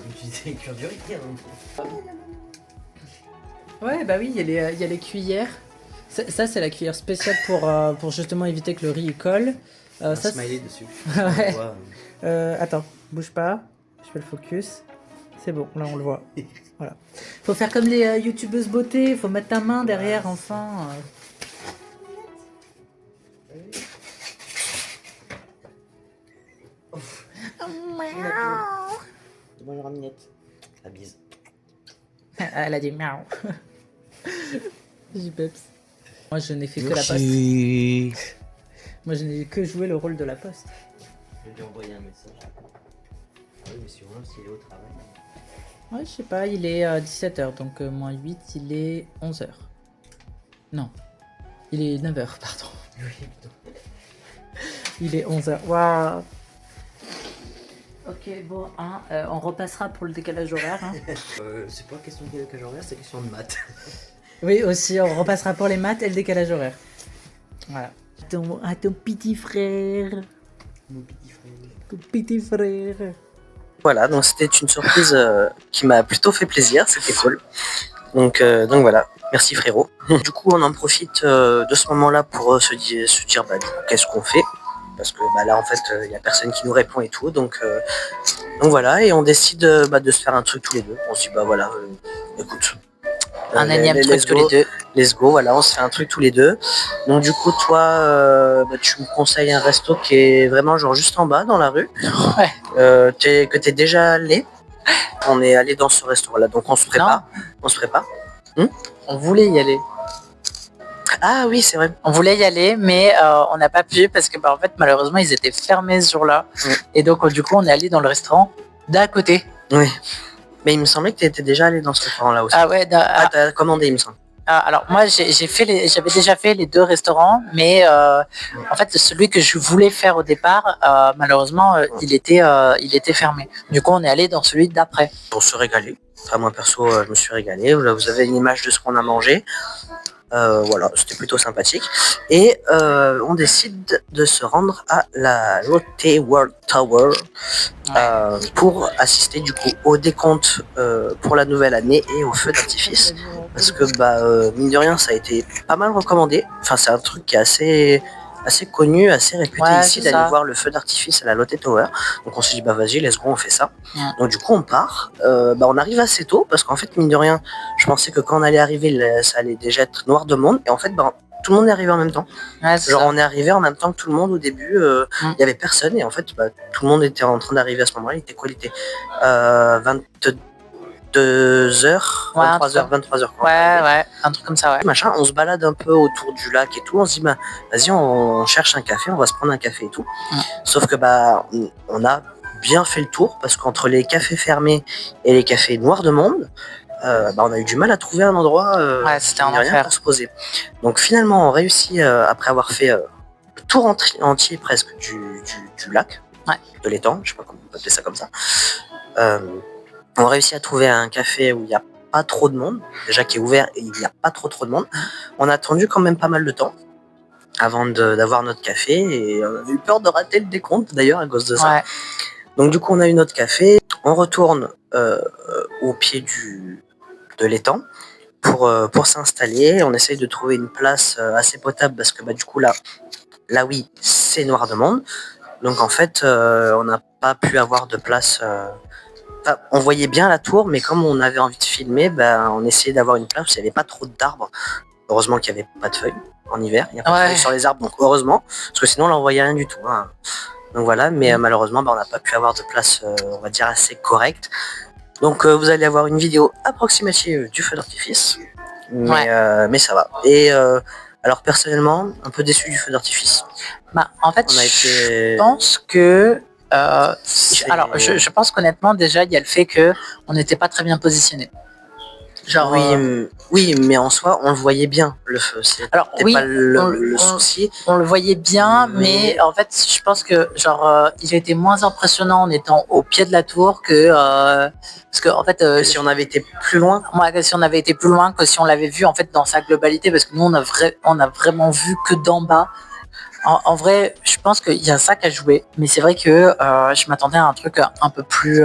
l'utilité cure du riz. Hein. Ouais bah oui, il y a les cuillères. Ça c'est la cuillère spéciale pour justement éviter que le riz il colle. Un Ça, smiley dessus. Ouais. Attends, bouge pas. Je fais le focus. C'est bon, là on le voit. Voilà. Faut faire comme les youtubeuses beauté, faut mettre ta main derrière enfin. Bonjour Minette. La bise. Elle a dit miaou. J'ai peps. Moi je n'ai fait que la poste. Moi je n'ai que joué le rôle de la poste. Je vais lui envoyer un message. Ah oui, mais sûrement s'il est au travail. Ouais, je sais pas, il est 17h, donc moins 8, il est 11h. Non, il est 9h, pardon. Oui, putain. Il est 11h, waouh. Ok, bon, hein, on repassera pour le décalage horaire. Hein. C'est pas question de décalage horaire, c'est question de maths. Oui, aussi, on repassera pour les maths et le décalage horaire. Voilà. À ton petit frère. Mon petit frère. Ton petit frère. Voilà, donc c'était une surprise qui m'a plutôt fait plaisir, c'était cool. Donc voilà, merci frérot. Du coup, on en profite de ce moment-là pour se dire bah, qu'est-ce qu'on fait. Parce que bah, là, en fait, il n'y a personne qui nous répond et tout. Donc Donc voilà, et on décide de se faire un truc tous les deux. On se dit bah voilà, écoute. Un énième truc tous les deux. Let's go, voilà, on se fait un truc tous les deux. Donc du coup, toi, tu me conseilles un resto qui est vraiment genre juste en bas dans la rue. Ouais. Que t'es déjà allé. On est allé dans ce restaurant-là, donc on se prépare. On se prépare. On voulait y aller. Ah oui, c'est vrai. On voulait y aller, mais on n'a pas pu parce que en fait, malheureusement, ils étaient fermés ce jour-là. Et donc, du coup, on est allé dans le restaurant d'à côté. Oui. Mais il me semblait que tu étais déjà allé dans ce restaurant-là aussi. Ah ouais. T'as commandé, il me semble. Alors moi, j'avais déjà fait les 2 restaurants, mais en fait, celui que je voulais faire au départ, malheureusement, il était fermé. Du coup, on est allé dans celui d'après. Pour se régaler. Enfin, moi perso, je me suis régalé. Là, vous avez une image de ce qu'on a mangé. Voilà, c'était plutôt sympathique. Et on décide de se rendre à la Lotte World Tower pour assister du coup au décompte pour la nouvelle année et au feu d'artifice. Parce que mine de rien, ça a été pas mal recommandé. Enfin, c'est un truc qui est assez connu, assez réputé ici d'aller voir le feu d'artifice à la Lotte Tower. Donc on s'est dit vas-y, let's go, on fait ça. Donc du coup on part. On arrive assez tôt parce qu'en fait mine de rien, je pensais que quand on allait arriver, ça allait déjà être noir de monde. Et en fait tout le monde est arrivé en même temps. Genre on est arrivé en même temps que tout le monde au début. Il y avait personne et en fait tout le monde était en train d'arriver à ce moment-là. Il était quoi? Il était 22h, 23h. Ouais, un truc comme ça, ouais. Machin, on se balade un peu autour du lac et tout, on se dit vas-y, on cherche un café, on va se prendre un café et tout. Sauf que on a bien fait le tour parce qu'entre les cafés fermés et les cafés noirs de monde, on a eu du mal à trouver un endroit c'était un enfer pour se poser. Donc finalement on réussit après avoir fait le tour entier presque du lac, de l'étang, je sais pas comment on peut appeler ça comme ça. On réussit à trouver un café où il n'y a pas trop de monde, déjà qui est ouvert et il n'y a pas trop de monde. On a attendu quand même pas mal de temps avant d'avoir notre café et on a eu peur de rater le décompte d'ailleurs à cause de ça. Donc du coup on a eu notre café, on retourne au pied de l'étang pour s'installer. On essaye de trouver une place assez potable parce que du coup là oui c'est noir de monde. Donc en fait on n'a pas pu avoir de place. On voyait bien la tour, mais comme on avait envie de filmer, on essayait d'avoir une place où il n'y avait pas trop d'arbres. Heureusement qu'il n'y avait pas de feuilles en hiver, il n'y a pas de feuilles sur les arbres, donc heureusement, parce que sinon là on voyait rien du tout. Donc voilà, mais malheureusement on n'a pas pu avoir de place, on va dire, assez correcte. Donc vous allez avoir une vidéo approximative du feu d'artifice, mais ça va. Et alors personnellement, un peu déçu du feu d'artifice. En fait, je pense que je pense qu'honnêtement déjà il y a le fait que on n'était pas très bien positionné. Genre oui, mais en soi on le voyait bien le feu. Alors oui, pas le souci. On le voyait bien, mais en fait je pense que il a été moins impressionnant en étant au pied de la tour que parce que en fait si on avait été plus loin. Si on avait été plus loin, que si on l'avait vu en fait dans sa globalité, parce que nous on a vraiment vu que d'en bas. En vrai, je pense qu'il y a ça qui a joué, mais c'est vrai que je m'attendais à un truc un peu plus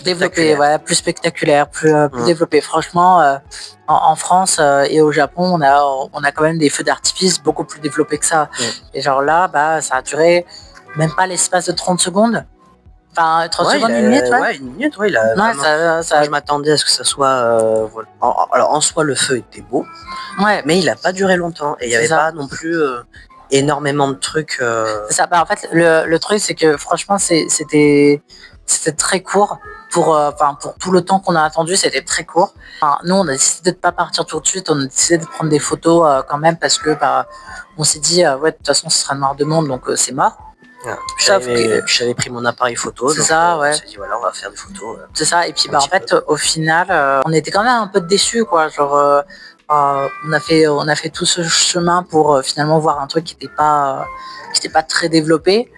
développé, plus spectaculaire, plus développé. Franchement, en France et au Japon, on a quand même des feux d'artifice beaucoup plus développés que ça. Et genre là, ça a duré même pas l'espace de 30 secondes. Enfin, 30 secondes, une minute, une minute, je m'attendais à ce que ça soit... alors, en soi, le feu était beau, mais il n'a pas duré longtemps. Et il n'y avait pas non plus énormément de trucs... C'est ça. En fait, le truc, c'est que franchement, c'était très court. Pour tout le temps qu'on a attendu, c'était très court. Nous, on a décidé de pas partir tout de suite. On a décidé de prendre des photos quand même parce que on s'est dit, de toute façon, ce sera noir de monde, donc c'est mort. J'avais pris mon appareil photo. C'est ça, on s'est dit voilà, on va faire des photos. C'est ça, et puis en fait au final on était quand même un peu déçus quoi, genre on a fait tout ce chemin pour finalement voir un truc qui était pas très développé.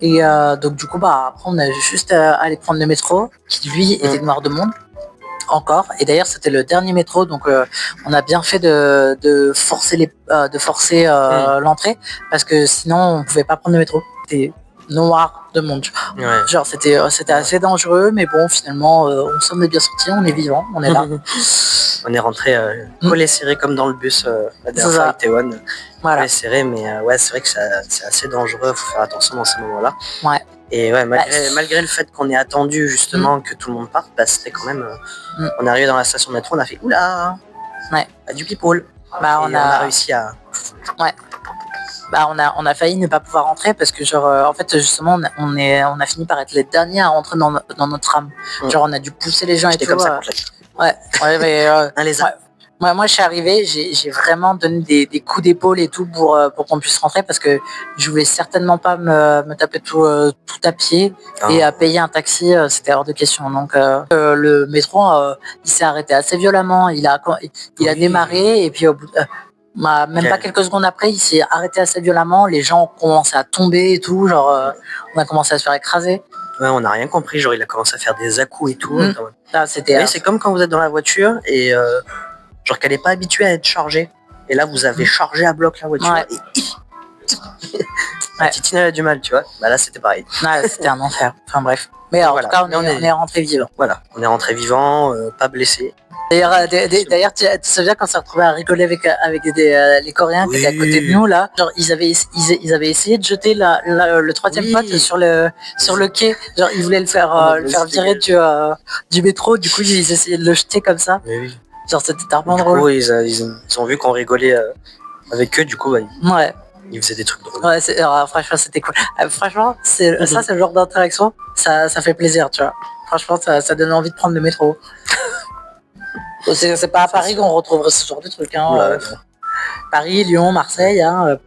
Et donc du coup après on a juste allé prendre le métro qui lui était noir de monde encore, et d'ailleurs c'était le dernier métro, donc on a bien fait de forcer l'entrée parce que sinon on pouvait pas prendre le métro. C'était noir de monde. Genre c'était assez dangereux, mais bon finalement on s'en est bien sorti, on est vivant, on est là. On est rentré collé serré comme dans le bus la dernière fois avec Taewon. Voilà. Collé serré, mais ouais, c'est vrai que c'est assez dangereux, faut faire attention dans ces moments-là. Ouais. Et ouais, malgré le fait qu'on ait attendu justement que tout le monde parte, bah, c'était quand même. On est arrivé dans la station de métro, on a fait oula, ouais, du people. Bah, on a réussi à. Ouais. Bah, on a failli ne pas pouvoir rentrer parce que genre en fait justement on a fini par être les derniers à rentrer dans notre tram. Genre on a dû pousser les gens et tout. Comme ça, ouais, mais un lézard. Ouais. Moi je suis arrivé, j'ai vraiment donné des coups d'épaule et tout pour qu'on puisse rentrer parce que je voulais certainement pas me taper tout à pied et à payer un taxi, c'était hors de question. Donc le métro il s'est arrêté assez violemment, il a démarré et puis au bout même pas quelques secondes après, il s'est arrêté assez violemment, les gens ont commencé à tomber et tout, genre on a commencé à se faire écraser. Ouais, on n'a rien compris, genre il a commencé à faire des à-coups et tout. C'est comme quand vous êtes dans la voiture et genre qu'elle n'est pas habituée à être chargée. Et là vous avez chargé à bloc la voiture et Titine elle a du mal, tu vois. Bah là c'était pareil. Ouais, c'était un enfer. Enfin bref. Mais en tout cas on est rentré vivant. Voilà, on est rentré vivant, pas blessé. D'ailleurs, tu te souviens quand on s'est retrouvé à rigoler avec les Coréens qui étaient à côté de nous là, genre ils avaient essayé de jeter le troisième pote sur le quai, genre ils voulaient le faire virer du métro, du coup ils essayaient de le jeter comme ça. Genre c'était tellement drôle. Du coup, ils ont vu qu'on rigolait avec eux, du coup ils faisaient des trucs drôles. Ouais, franchement c'était cool. Franchement ça c'est le genre d'interaction, ça fait plaisir, tu vois. Franchement ça donne envie de prendre le métro. C'est pas à Paris qu'on retrouverait ce genre de trucs. Hein. Paris, Lyon, Marseille. Hein.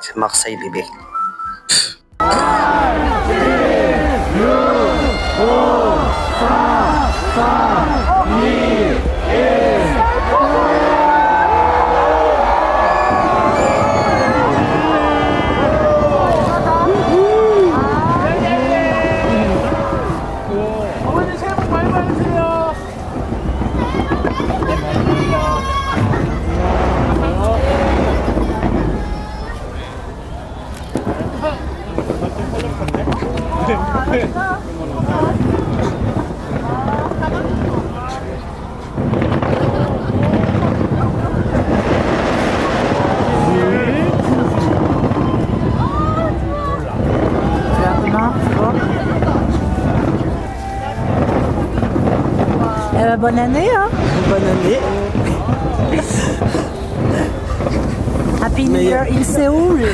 C'est Marseille, bébé. Bonne année, hein. Bonne année. Happy New Year in Séoul.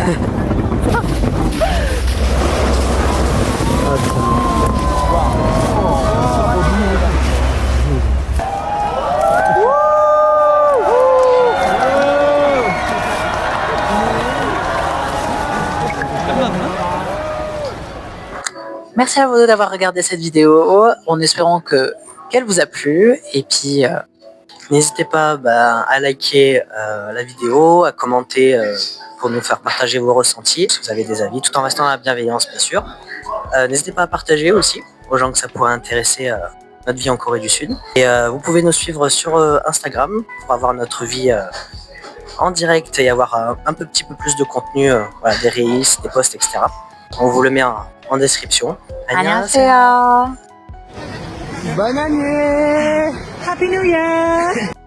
Merci à vous d'avoir regardé cette vidéo en espérant qu'elle vous a plu et puis n'hésitez pas à liker la vidéo, à commenter pour nous faire partager vos ressentis si vous avez des avis, tout en restant dans la bienveillance bien sûr. N'hésitez pas à partager aussi aux gens que ça pourrait intéresser notre vie en Corée du Sud. Et vous pouvez nous suivre sur Instagram pour avoir notre vie en direct et avoir un petit peu plus de contenu, des reels, des posts, etc. On vous le met en description. 안녕하세요. Bonne année! Happy New Year!